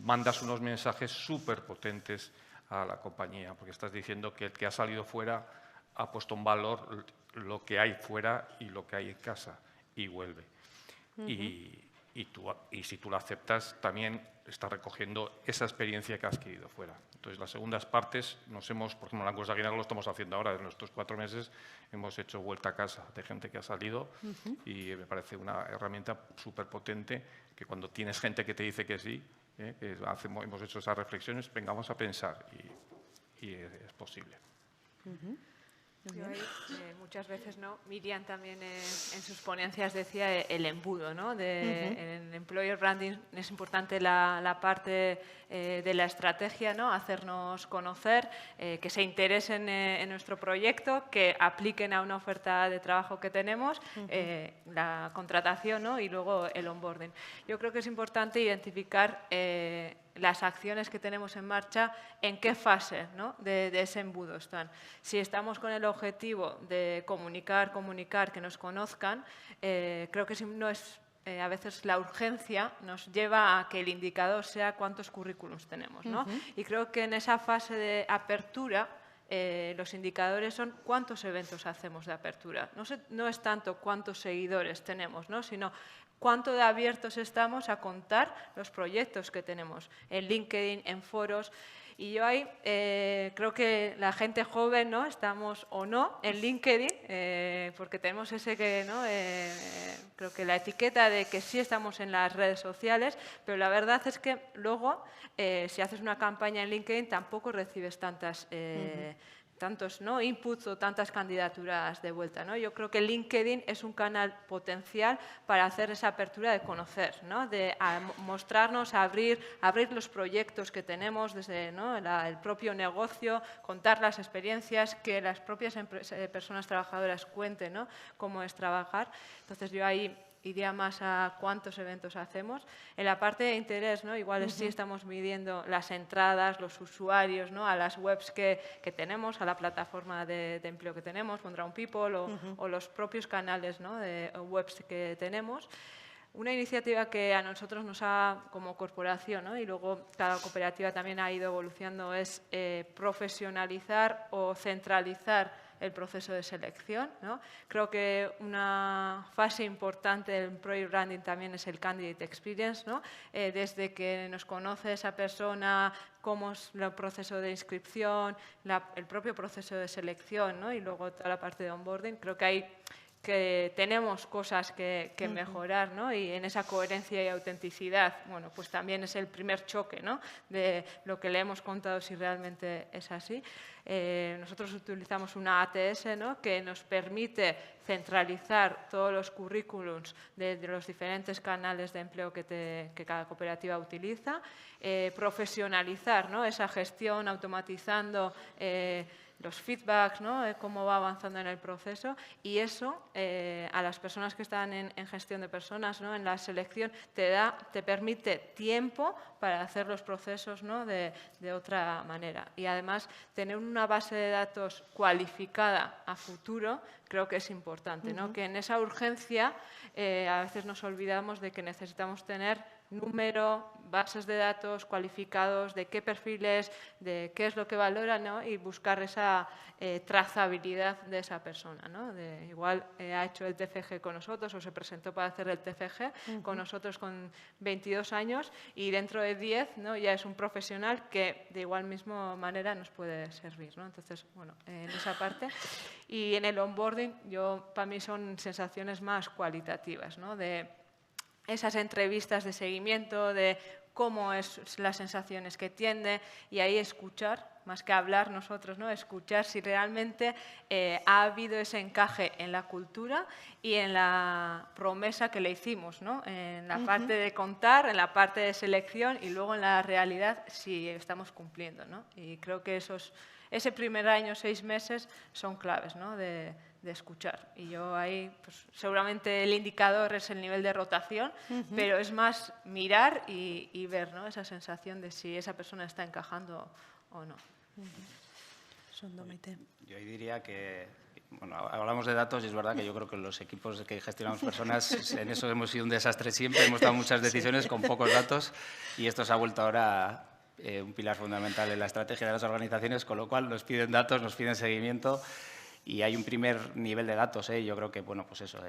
mandas unos mensajes súper potentes a la compañía, porque estás diciendo que el que ha salido fuera ha puesto en valor lo que hay fuera y lo que hay en casa, y vuelve. Y si tú lo aceptas, también estás recogiendo esa experiencia que has adquirido fuera. Entonces, las segundas partes por ejemplo, en Angulas Aguinaga lo estamos haciendo ahora. En nuestros 4 meses hemos hecho vuelta a casa de gente que ha salido y me parece una herramienta súper potente, que cuando tienes gente que te dice que sí, que hemos hecho esas reflexiones, vengamos a pensar y es posible. Yo ahí, muchas veces, ¿no? Miriam también en sus ponencias decía el embudo, ¿no? En Employer Branding es importante la parte de la estrategia, ¿no? Hacernos conocer, que se interesen en nuestro proyecto, que apliquen a una oferta de trabajo que tenemos, la contratación, ¿no? Y luego el onboarding. Yo creo que es importante identificar las acciones que tenemos en marcha, en qué fase, ¿no? de ese embudo están. Si estamos con el objetivo de comunicar, que nos conozcan, creo que si no es, a veces la urgencia nos lleva a que el indicador sea cuántos currículums tenemos, ¿no? Y creo que en esa fase de apertura, los indicadores son cuántos eventos hacemos de apertura. No es tanto cuántos seguidores tenemos, ¿no? Sino cuánto de abiertos estamos a contar los proyectos que tenemos en LinkedIn, en foros. Y yo ahí creo que la gente joven, ¿no?, estamos o no en LinkedIn, porque tenemos ese que, ¿no?, creo que la etiqueta de que sí estamos en las redes sociales, pero la verdad es que luego, si haces una campaña en LinkedIn, tampoco recibes tantos, ¿no?, inputs o tantas candidaturas de vuelta, ¿no? Yo creo que LinkedIn es un canal potencial para hacer esa apertura de conocer, ¿no?, de mostrarnos, abrir los proyectos que tenemos desde, ¿no?, el propio negocio, contar las experiencias, que las propias personas trabajadoras cuenten, ¿no?, cómo es trabajar. Entonces, yo ahí iría más a cuántos eventos hacemos. En la parte de interés, ¿no?, igual sí estamos midiendo las entradas, los usuarios, ¿no?, a las webs que tenemos, a la plataforma de empleo que tenemos, Mondragon People, o los propios canales, ¿no?, de webs que tenemos. Una iniciativa que a nosotros nos ha, como corporación, ¿no?, y luego cada cooperativa también ha ido evolucionando, es profesionalizar o centralizar el proceso de selección, ¿no? Creo que una fase importante del Employer Branding también es el Candidate Experience, ¿no? Desde que nos conoce esa persona, cómo es el proceso de inscripción, el propio proceso de selección, ¿no?, y luego toda la parte de onboarding. Creo que hay que tenemos cosas que mejorar, ¿no? Y en esa coherencia y autenticidad, bueno, pues también es el primer choque, ¿no?, de lo que le hemos contado, si realmente es así. Nosotros utilizamos una ATS, ¿no?, que nos permite centralizar todos los currículums de los diferentes canales de empleo que cada cooperativa utiliza, profesionalizar, ¿no?, esa gestión, automatizando los feedbacks, ¿no?, cómo va avanzando en el proceso, y eso a las personas que están en gestión de personas, ¿no?, en la selección, te permite tiempo para hacer los procesos, ¿no?, de otra manera. Y además, tener una base de datos cualificada a futuro creo que es importante, ¿no?, que en esa urgencia a veces nos olvidamos de que necesitamos tener número, bases de datos cualificados, de qué perfiles, de qué es lo que valoran, ¿no?, y buscar esa trazabilidad de esa persona, ¿no? Igual ha hecho el TFG con nosotros o se presentó para hacer el TFG con nosotros con 22 años y dentro de 10, ¿no?, ya es un profesional que de igual misma manera nos puede servir, ¿no? Entonces, bueno, en esa parte. Y en el onboarding, para mí son sensaciones más cualitativas, ¿no?, de esas entrevistas de seguimiento, de cómo es las sensaciones que tiene, y ahí escuchar, más que hablar nosotros, ¿no?, escuchar si realmente ha habido ese encaje en la cultura y en la promesa que le hicimos, ¿no?, en la parte de contar, en la parte de selección y luego en la realidad si estamos cumpliendo, ¿no? Y creo que ese primer año, 6 meses, son claves, ¿no?, de escuchar. Y yo ahí, pues, seguramente el indicador es el nivel de rotación, pero es más mirar y ver, ¿no?, esa sensación de si esa persona está encajando o no. Yo ahí diría que, bueno, hablamos de datos y es verdad que yo creo que los equipos que gestionamos personas, en eso hemos sido un desastre siempre, hemos tomado muchas decisiones con pocos datos y esto se ha vuelto ahora un pilar fundamental en la estrategia de las organizaciones, con lo cual nos piden datos, nos piden seguimiento. Y hay un primer nivel de datos, yo creo que, bueno, pues eso,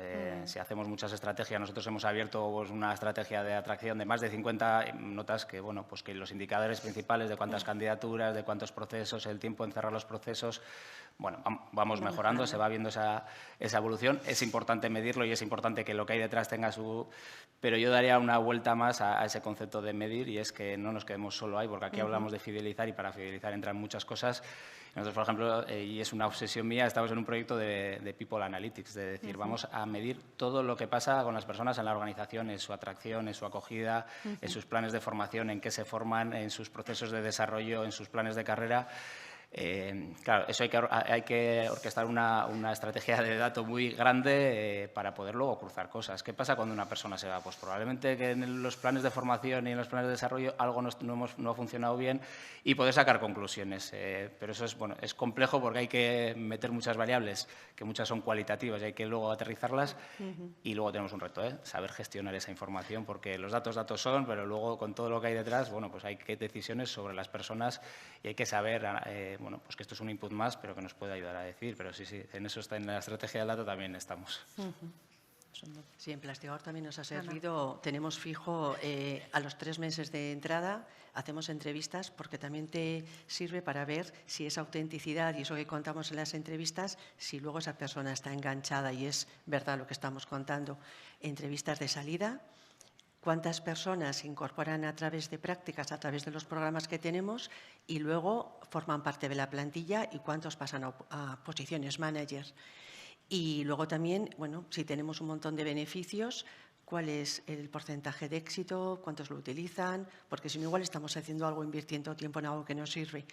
si hacemos muchas estrategias, nosotros hemos abierto pues, una estrategia de atracción de más de 50 notas que, bueno, pues que los indicadores principales de cuántas candidaturas, de cuántos procesos, el tiempo en cerrar los procesos, bueno, vamos mejorando, se va viendo esa evolución. Es importante medirlo y es importante que lo que hay detrás tenga su... Pero yo daría una vuelta más a ese concepto de medir y es que no nos quedemos solo ahí, porque aquí hablamos de fidelizar y para fidelizar entran muchas cosas. Nosotros, por ejemplo, y es una obsesión mía, estamos en un proyecto de People Analytics, de decir, vamos a medir todo lo que pasa con las personas en la organización, en su atracción, en su acogida, en sus planes de formación, en qué se forman, en sus procesos de desarrollo, en sus planes de carrera. Claro, eso hay que orquestar una estrategia de datos muy grande para poder luego cruzar cosas. ¿Qué pasa cuando una persona se va? Pues probablemente que en los planes de formación y en los planes de desarrollo algo no ha funcionado bien y poder sacar conclusiones. Pero eso es complejo porque hay que meter muchas variables, que muchas son cualitativas y hay que luego aterrizarlas. Y luego tenemos un reto, saber gestionar esa información, porque los datos son, pero luego con todo lo que hay detrás, bueno, pues hay que decisiones sobre las personas y hay que saber... bueno, pues que esto es un input más, pero que nos puede ayudar a decir. Pero sí, en eso está, en la estrategia del dato también estamos. Sí, en Plastigaor también nos ha servido. Tenemos fijo a los 3 meses de entrada, hacemos entrevistas porque también te sirve para ver si esa autenticidad y eso que contamos en las entrevistas, si luego esa persona está enganchada y es verdad lo que estamos contando. Entrevistas de salida, cuántas personas se incorporan a través de prácticas, a través de los programas que tenemos y luego forman parte de la plantilla y cuántos pasan a posiciones managers. Y luego también, bueno, si tenemos un montón de beneficios, cuál es el porcentaje de éxito, cuántos lo utilizan, porque si no igual estamos haciendo algo, invirtiendo tiempo en algo que no sirve.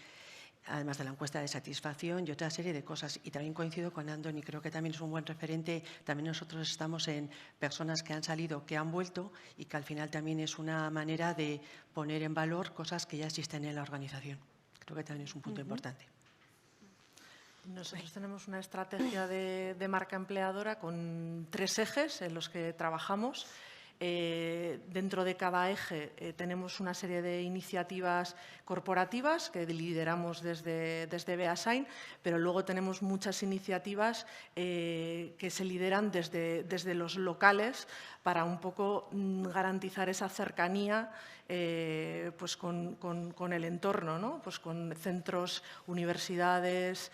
Además de la encuesta de satisfacción y otra serie de cosas. Y también coincido con Andoni, creo que también es un buen referente. También nosotros estamos en personas que han salido, que han vuelto y que al final también es una manera de poner en valor cosas que ya existen en la organización. Creo que también es un punto importante. Nosotros tenemos una estrategia de marca empleadora con 3 ejes en los que trabajamos. Dentro de cada eje tenemos una serie de iniciativas corporativas que lideramos desde Beasign, pero luego tenemos muchas iniciativas que se lideran desde los locales para un poco garantizar esa cercanía pues con el entorno, ¿no? Pues con centros, universidades,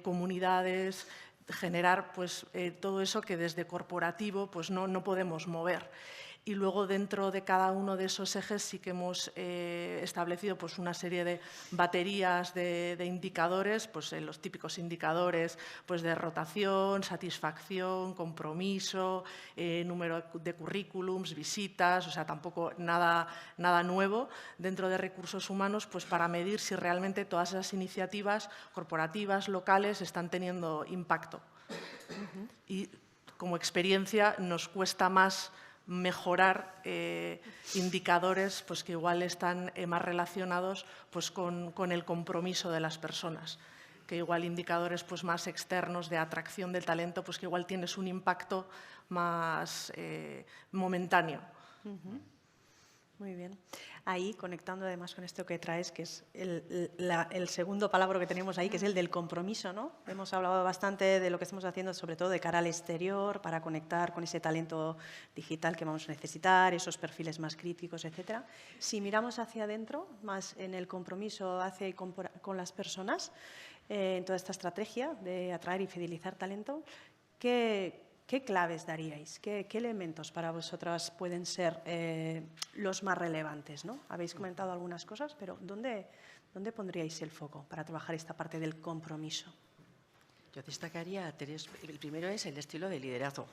comunidades, generar pues, todo eso que desde corporativo pues, no podemos mover. Y luego dentro de cada uno de esos ejes sí que hemos establecido pues, una serie de baterías de indicadores, pues, los típicos indicadores pues, de rotación, satisfacción, compromiso, número de currículums, visitas, o sea, tampoco nada nuevo dentro de recursos humanos pues, para medir si realmente todas esas iniciativas corporativas, locales, están teniendo impacto. Y como experiencia nos cuesta más mejorar indicadores pues, que igual están más relacionados pues, con el compromiso de las personas, que igual indicadores pues, más externos de atracción del talento, pues que igual tienes un impacto más momentáneo. Muy bien. Ahí, conectando además con esto que traes, que es el segundo palabra que tenemos ahí, que es el del compromiso, ¿no? Hemos hablado bastante de lo que estamos haciendo, sobre todo de cara al exterior, para conectar con ese talento digital que vamos a necesitar, esos perfiles más críticos, etcétera. Si miramos hacia adentro, más en el compromiso con las personas, en toda esta estrategia de atraer y fidelizar talento, ¿qué claves daríais? ¿Qué elementos para vosotras pueden ser los más relevantes, ¿no? Habéis comentado algunas cosas, pero ¿dónde pondríais el foco para trabajar esta parte del compromiso? Yo destacaría 3. El primero es el estilo de liderazgo.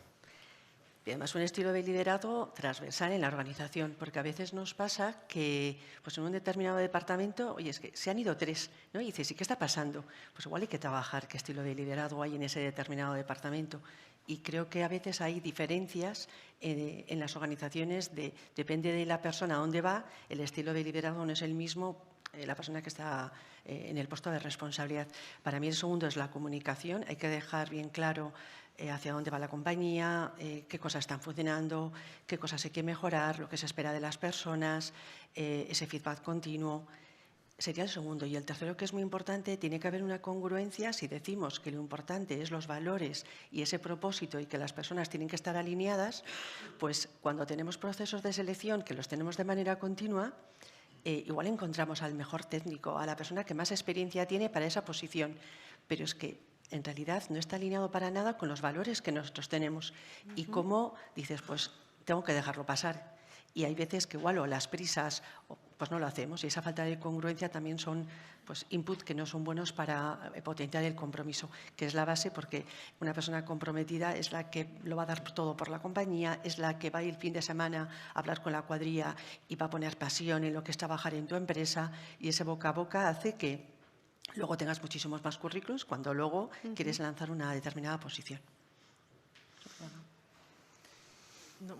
Y además un estilo de liderazgo transversal en la organización, porque a veces nos pasa que pues en un determinado departamento, oye, es que se han ido 3, ¿no? Y dices, ¿y qué está pasando? Pues igual hay que trabajar qué estilo de liderazgo hay en ese determinado departamento. Y creo que a veces hay diferencias en las organizaciones, depende de la persona a dónde va, el estilo de liderazgo no es el mismo, la persona que está en el puesto de responsabilidad. Para mí el segundo es la comunicación, hay que dejar bien claro hacia dónde va la compañía, qué cosas están funcionando, qué cosas hay que mejorar, lo que se espera de las personas, ese feedback continuo. Sería el segundo. Y el tercero, que es muy importante, tiene que haber una congruencia. Si decimos que lo importante es los valores y ese propósito y que las personas tienen que estar alineadas, pues cuando tenemos procesos de selección que los tenemos de manera continua, igual encontramos al mejor técnico, a la persona que más experiencia tiene para esa posición. Pero es que en realidad no está alineado para nada con los valores que nosotros tenemos. Y cómo dices, pues tengo que dejarlo pasar. Y hay veces que igual o las prisas pues no lo hacemos y esa falta de congruencia también son pues, input que no son buenos para potenciar el compromiso, que es la base porque una persona comprometida es la que lo va a dar todo por la compañía, es la que va a ir el fin de semana a hablar con la cuadrilla y va a poner pasión en lo que es trabajar en tu empresa y ese boca a boca hace que luego tengas muchísimos más currículos cuando luego quieres lanzar una determinada posición.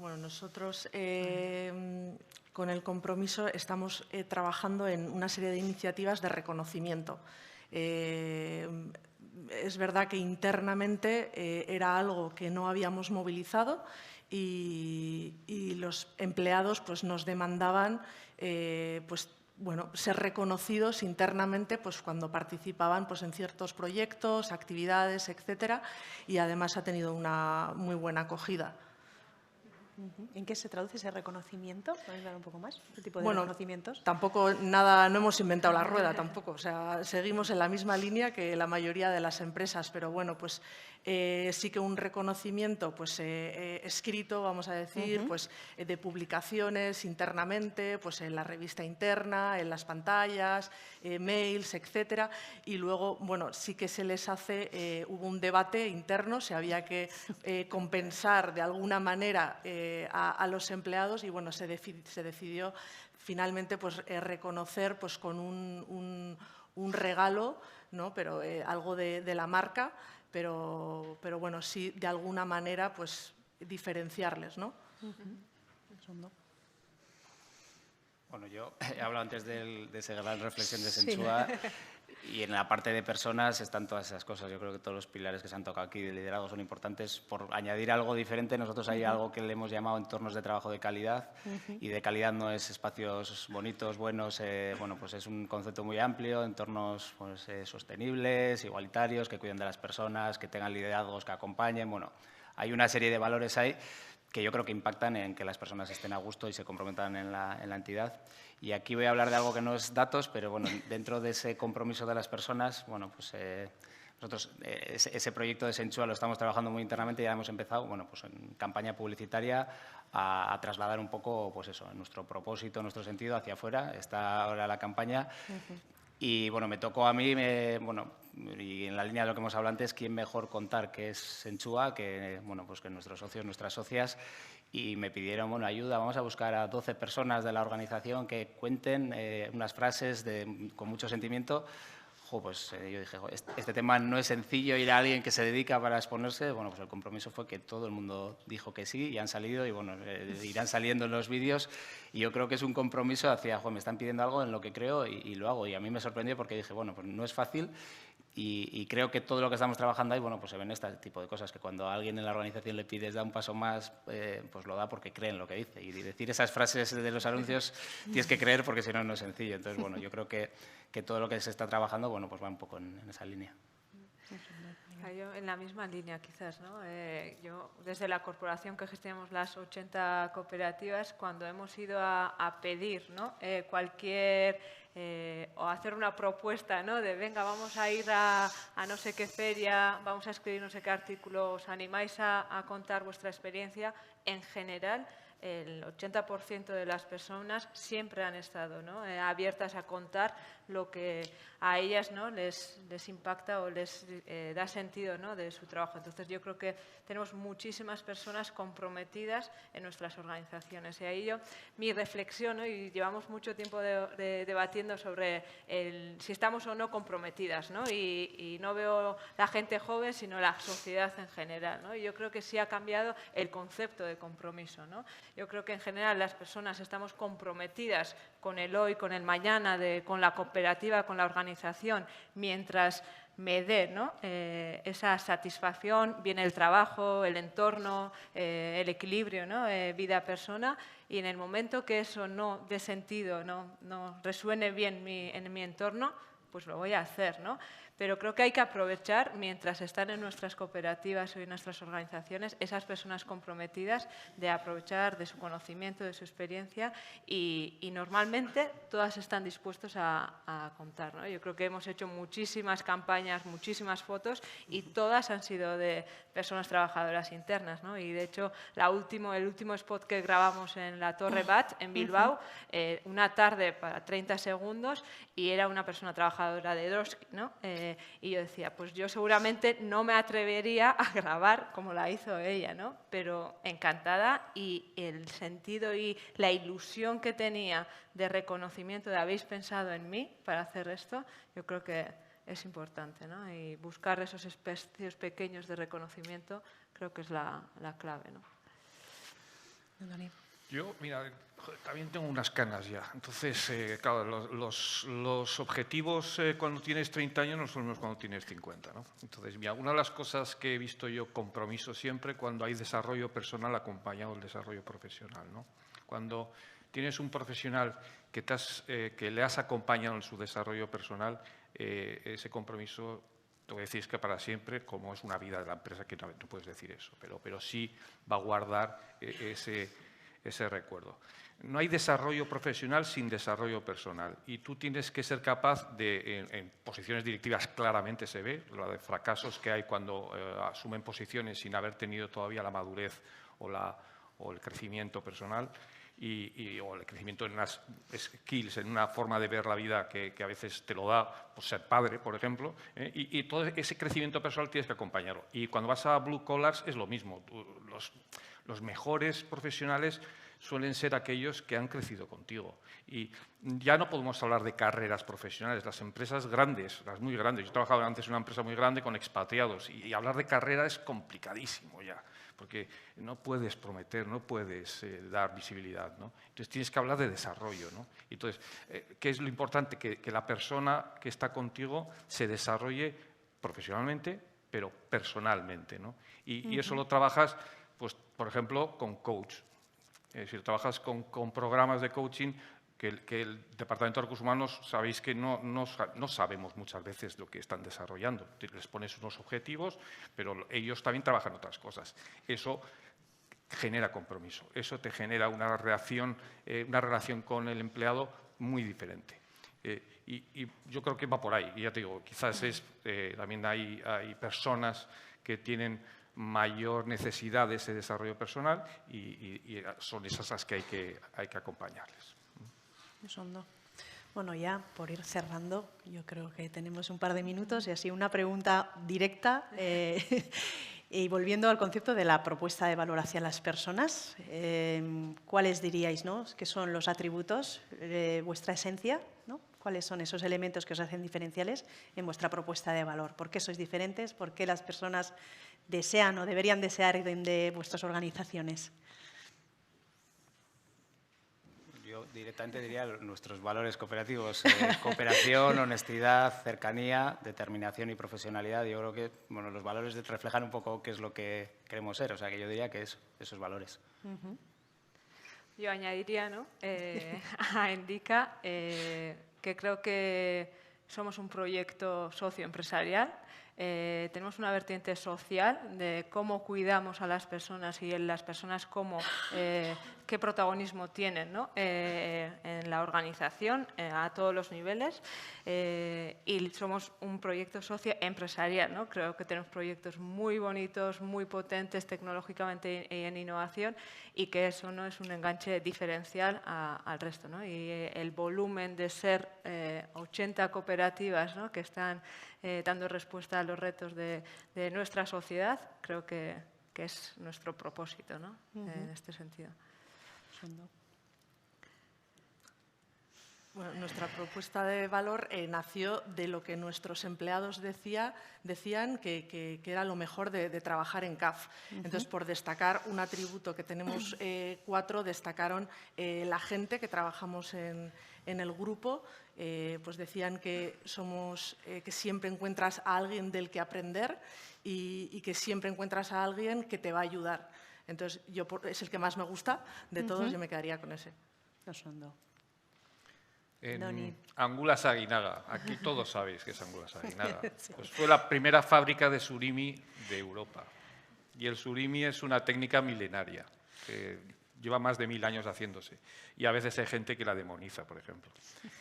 Bueno, nosotros con el compromiso estamos trabajando en una serie de iniciativas de reconocimiento. Es verdad que internamente era algo que no habíamos movilizado y los empleados pues, nos demandaban pues, bueno, ser reconocidos internamente pues, cuando participaban pues, en ciertos proyectos, actividades, etcétera, y además ha tenido una muy buena acogida. ¿En qué se traduce ese reconocimiento? ¿Puedes dar un poco más? ¿Qué tipo de Bueno, reconocimientos? tampoco nada, no hemos inventado la rueda tampoco, o sea, seguimos en la misma línea que la mayoría de las empresas, pero bueno, pues sí que un reconocimiento pues, escrito, vamos a decir, pues, de publicaciones internamente, pues en la revista interna, en las pantallas, mails, etcétera, y luego, bueno, sí que se les hace, hubo un debate interno, se había que compensar de alguna manera a los empleados y, bueno, se decidió finalmente pues, reconocer pues, con un regalo, ¿no? Pero algo de la marca, pero bueno, sí, de alguna manera, pues, diferenciarles, ¿no? Bueno, yo he hablado antes de esa gran reflexión de Sentsua y en la parte de personas están todas esas cosas. Yo creo que todos los pilares que se han tocado aquí de liderazgo son importantes. Por añadir algo diferente, nosotros hay algo que le hemos llamado entornos de trabajo de calidad y de calidad no es espacios bonitos, buenos, bueno, pues es un concepto muy amplio, entornos pues, sostenibles, igualitarios, que cuiden de las personas, que tengan liderazgos que acompañen. Bueno, hay una serie de valores ahí que yo creo que impactan en que las personas estén a gusto y se comprometan en la entidad. Y aquí voy a hablar de algo que no es datos, pero bueno, dentro de ese compromiso de las personas, bueno, pues nosotros ese proyecto de Sentsua lo estamos trabajando muy internamente y ya hemos empezado, bueno, pues en campaña publicitaria a trasladar un poco, pues eso, nuestro propósito, nuestro sentido hacia afuera. Está ahora la campaña. Y bueno, me tocó a mí, bueno, y en la línea de lo que hemos hablado antes, quién mejor contar qué es Sentsua que, bueno, pues que nuestros socios, nuestras socias, y me pidieron, bueno, ayuda, vamos a buscar a 12 personas de la organización que cuenten unas frases con mucho sentimiento. Pues yo dije, este tema no es sencillo, ir a alguien que se dedica para exponerse. Bueno, pues el compromiso fue que todo el mundo dijo que sí y han salido y bueno, irán saliendo en los vídeos y yo creo que es un compromiso hacia, me están pidiendo algo en lo que creo y lo hago. Y a mí me sorprendió porque dije, bueno, pues no es fácil y creo que todo lo que estamos trabajando ahí, bueno, pues se ven este tipo de cosas que cuando a alguien en la organización le pides da un paso más, pues lo da porque cree en lo que dice. Y decir esas frases de los anuncios tienes que creer porque si no, no es sencillo. Entonces, bueno, yo creo que todo lo que se está trabajando, bueno, pues va un poco en esa línea. Yo en la misma línea quizás, ¿no? Yo desde la corporación que gestionamos las 80 cooperativas, cuando hemos ido a pedir, ¿no? Cualquier o hacer una propuesta, ¿no? De venga, vamos a ir a no sé qué feria, vamos a escribir no sé qué artículo, os animáis a contar vuestra experiencia, en general el 80% de las personas siempre han estado, ¿no? Abiertas a contar lo que a ellas, ¿no? les impacta o les da sentido, ¿no? De su trabajo. Entonces, yo creo que tenemos muchísimas personas comprometidas en nuestras organizaciones. Y ahí mi reflexión, ¿no? Y llevamos mucho tiempo debatiendo sobre si estamos o no comprometidas, ¿no? Y no veo la gente joven, sino la sociedad en general, ¿no? Y yo creo que sí ha cambiado el concepto de compromiso, ¿no? Yo creo que en general las personas estamos comprometidas con el hoy, con el mañana, con la cooperativa, con la organización, mientras me dé, ¿no? Esa satisfacción, viene el trabajo, el entorno, el equilibrio, ¿no? Vida-persona, y en el momento que eso no dé sentido, no resuene bien en mi entorno, pues lo voy a hacer, ¿no? Pero creo que hay que aprovechar, mientras están en nuestras cooperativas o en nuestras organizaciones, esas personas comprometidas, de aprovechar de su conocimiento, de su experiencia y normalmente todas están dispuestos a contar, ¿no? Yo creo que hemos hecho muchísimas campañas, muchísimas fotos y todas han sido de personas trabajadoras internas, ¿no? Y de hecho, el último spot que grabamos en la Torre Bat, en Bilbao, una tarde para 30 segundos y era una persona trabajadora de Eroski, ¿no? Y yo decía, pues yo seguramente no me atrevería a grabar como la hizo ella, ¿no? Pero encantada, y el sentido y la ilusión que tenía de reconocimiento de habéis pensado en mí para hacer esto, yo creo que es importante, ¿no? Y buscar esos espacios pequeños de reconocimiento creo que es la clave, ¿no? Yo, mira, también tengo unas canas ya. Entonces, claro, los objetivos cuando tienes 30 años no son los cuando tienes 50, ¿no? Entonces, mira, una de las cosas que he visto yo, compromiso siempre, cuando hay desarrollo personal acompañado del desarrollo profesional, ¿no? Cuando tienes un profesional que le has acompañado en su desarrollo personal, ese compromiso, te voy a decir, es que para siempre, como es una vida de la empresa, que no puedes decir eso, pero sí va a guardar ese recuerdo. No hay desarrollo profesional sin desarrollo personal y tú tienes que ser capaz de, en posiciones directivas claramente se ve, lo de fracasos que hay cuando asumen posiciones sin haber tenido todavía la madurez o el crecimiento personal o el crecimiento en unas skills, en una forma de ver la vida que a veces te lo da pues, ser padre, por ejemplo, y todo ese crecimiento personal tienes que acompañarlo. Y cuando vas a Blue Collars es lo mismo. Los mejores profesionales suelen ser aquellos que han crecido contigo. Y ya no podemos hablar de carreras profesionales. Las empresas grandes, las muy grandes, yo trabajaba antes en una empresa muy grande con expatriados y hablar de carrera es complicadísimo ya, porque no puedes prometer, no puedes dar visibilidad, ¿no? Entonces tienes que hablar de desarrollo, ¿no? Entonces, ¿qué es lo importante? Que la persona que está contigo se desarrolle profesionalmente, pero personalmente, ¿no? Y eso lo trabajas, pues, por ejemplo, con coach. Es decir, trabajas con programas de coaching que el Departamento de Recursos Humanos sabéis que no sabemos muchas veces lo que están desarrollando. Les pones unos objetivos, pero ellos también trabajan otras cosas. Eso genera compromiso, eso te genera una relación con el empleado muy diferente. Y yo creo que va por ahí. Y ya te digo, quizás también hay personas que tienen mayor necesidad de ese desarrollo personal y son esas las que hay que acompañarles. Bueno, ya por ir cerrando, yo creo que tenemos un par de minutos y así una pregunta directa y volviendo al concepto de la propuesta de valor hacia las personas, ¿cuáles diríais, ¿no? que son los atributos de vuestra esencia, ¿no? ¿Cuáles son esos elementos que os hacen diferenciales en vuestra propuesta de valor? ¿Por qué sois diferentes? ¿Por qué las personas desean o deberían desear de vuestras organizaciones? Yo directamente diría nuestros valores cooperativos, cooperación, honestidad, cercanía, determinación y profesionalidad. Yo creo que bueno, los valores reflejan un poco qué es lo que queremos ser, o sea que yo diría que es esos valores. Yo añadiría, ¿no? A Endica que creo que somos un proyecto socioempresarial. Tenemos una vertiente social de cómo cuidamos a las personas y en las personas qué protagonismo tienen, ¿no? En la organización a todos los niveles y somos un proyecto socioempresarial, ¿no? Creo que tenemos proyectos muy bonitos, muy potentes tecnológicamente y en innovación y que eso no es un enganche diferencial al resto, ¿no? Y el volumen de ser 80 cooperativas, ¿no? que están dando respuesta a los retos de nuestra sociedad, creo que es nuestro propósito, ¿no? En este sentido. Bueno, nuestra propuesta de valor nació de lo que nuestros empleados decían que era lo mejor de trabajar en CAF. Entonces, por destacar un atributo que tenemos 4, destacaron la gente que trabajamos en el grupo, pues decían que que siempre encuentras a alguien del que aprender y que siempre encuentras a alguien que te va a ayudar. Entonces, es el que más me gusta de todos, yo me quedaría con ese. En Angulas Aguinaga, aquí todos sabéis que es Angulas Aguinaga. Pues fue la primera fábrica de surimi de Europa. Y el surimi es una técnica milenaria que lleva más de 1000 años haciéndose. Y a veces hay gente que la demoniza, por ejemplo.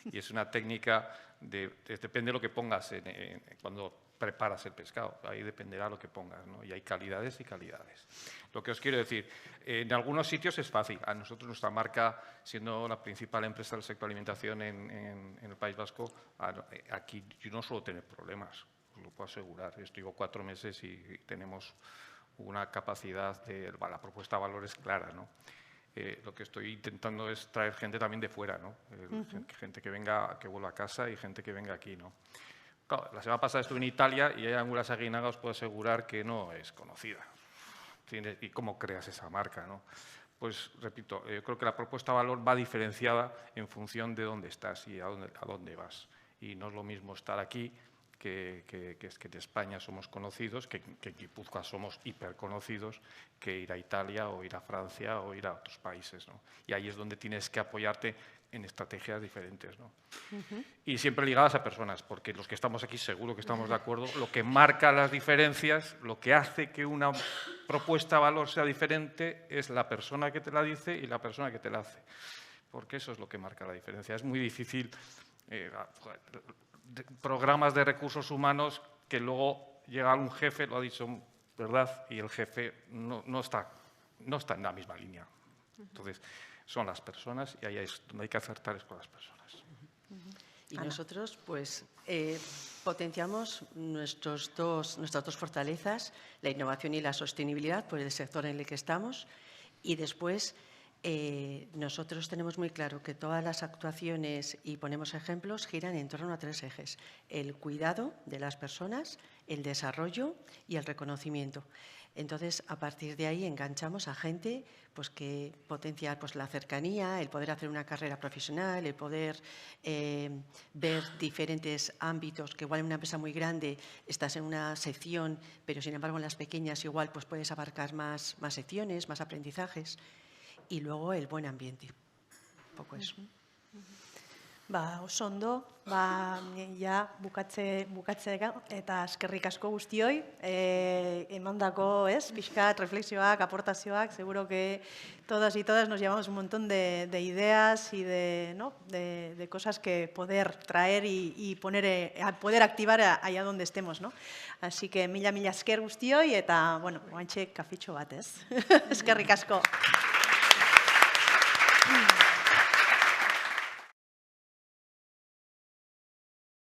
Y es una técnica, depende de lo que pongas cuando preparas el pescado. Ahí dependerá lo que pongas, ¿no? Y hay calidades y calidades. Lo que os quiero decir, en algunos sitios es fácil. A nosotros nuestra marca, siendo la principal empresa del sector alimentación en el País Vasco, aquí yo no suelo tener problemas, os lo puedo asegurar. Yo llevo 4 meses y tenemos una capacidad la propuesta de valor es clara, ¿no? Lo que estoy intentando es traer gente también de fuera, ¿no? Gente que venga, que vuelva a casa y gente que venga aquí, ¿no? Claro, la semana pasada estuve en Italia y hay Angulas Aguinaga, os puedo asegurar que no es conocida. ¿Y cómo creas esa marca, no? Pues, repito, yo creo que la propuesta de valor va diferenciada en función de dónde estás y a dónde vas. Y no es lo mismo estar aquí que es que en España somos conocidos, que en Guipúzcoa somos hiperconocidos, que ir a Italia o ir a Francia o ir a otros países, ¿no? Y ahí es donde tienes que apoyarte en estrategias diferentes, ¿no? Y siempre ligadas a personas, porque los que estamos aquí seguro que estamos de acuerdo, lo que marca las diferencias, lo que hace que una propuesta de valor sea diferente es la persona que te la dice y la persona que te la hace, porque eso es lo que marca la diferencia. Es muy difícil programas de recursos humanos que luego llega un jefe, lo ha dicho, ¿verdad? Y el jefe no está en la misma línea. Entonces, son las personas y ahí es donde hay que acertar es con las personas. Y nosotros, pues, potenciamos nuestras dos fortalezas, la innovación y la sostenibilidad por el sector en el que estamos. Y después, nosotros tenemos muy claro que todas las actuaciones, y ponemos ejemplos, giran en torno a 3 ejes. El cuidado de las personas, el desarrollo y el reconocimiento. Entonces, a partir de ahí enganchamos a gente pues, que potencia pues, la cercanía, el poder hacer una carrera profesional, el poder ver diferentes ámbitos, que igual en una empresa muy grande estás en una sección, pero sin embargo en las pequeñas igual pues, puedes abarcar más secciones, más aprendizajes. Y luego el buen ambiente. Un poco eso. Oso ondo, ja bukatze eta eskerrik asko guztioi, emandako, pixkat, reflexioak, aportazioak, seguro que todas y todas nos llevamos un montón de ideas y de cosas que poder traer y poder activar allá donde estemos, ¿no? Así que mila esker guztioi eta, bueno, oantxe kafitxo bat, Eskerrik asko.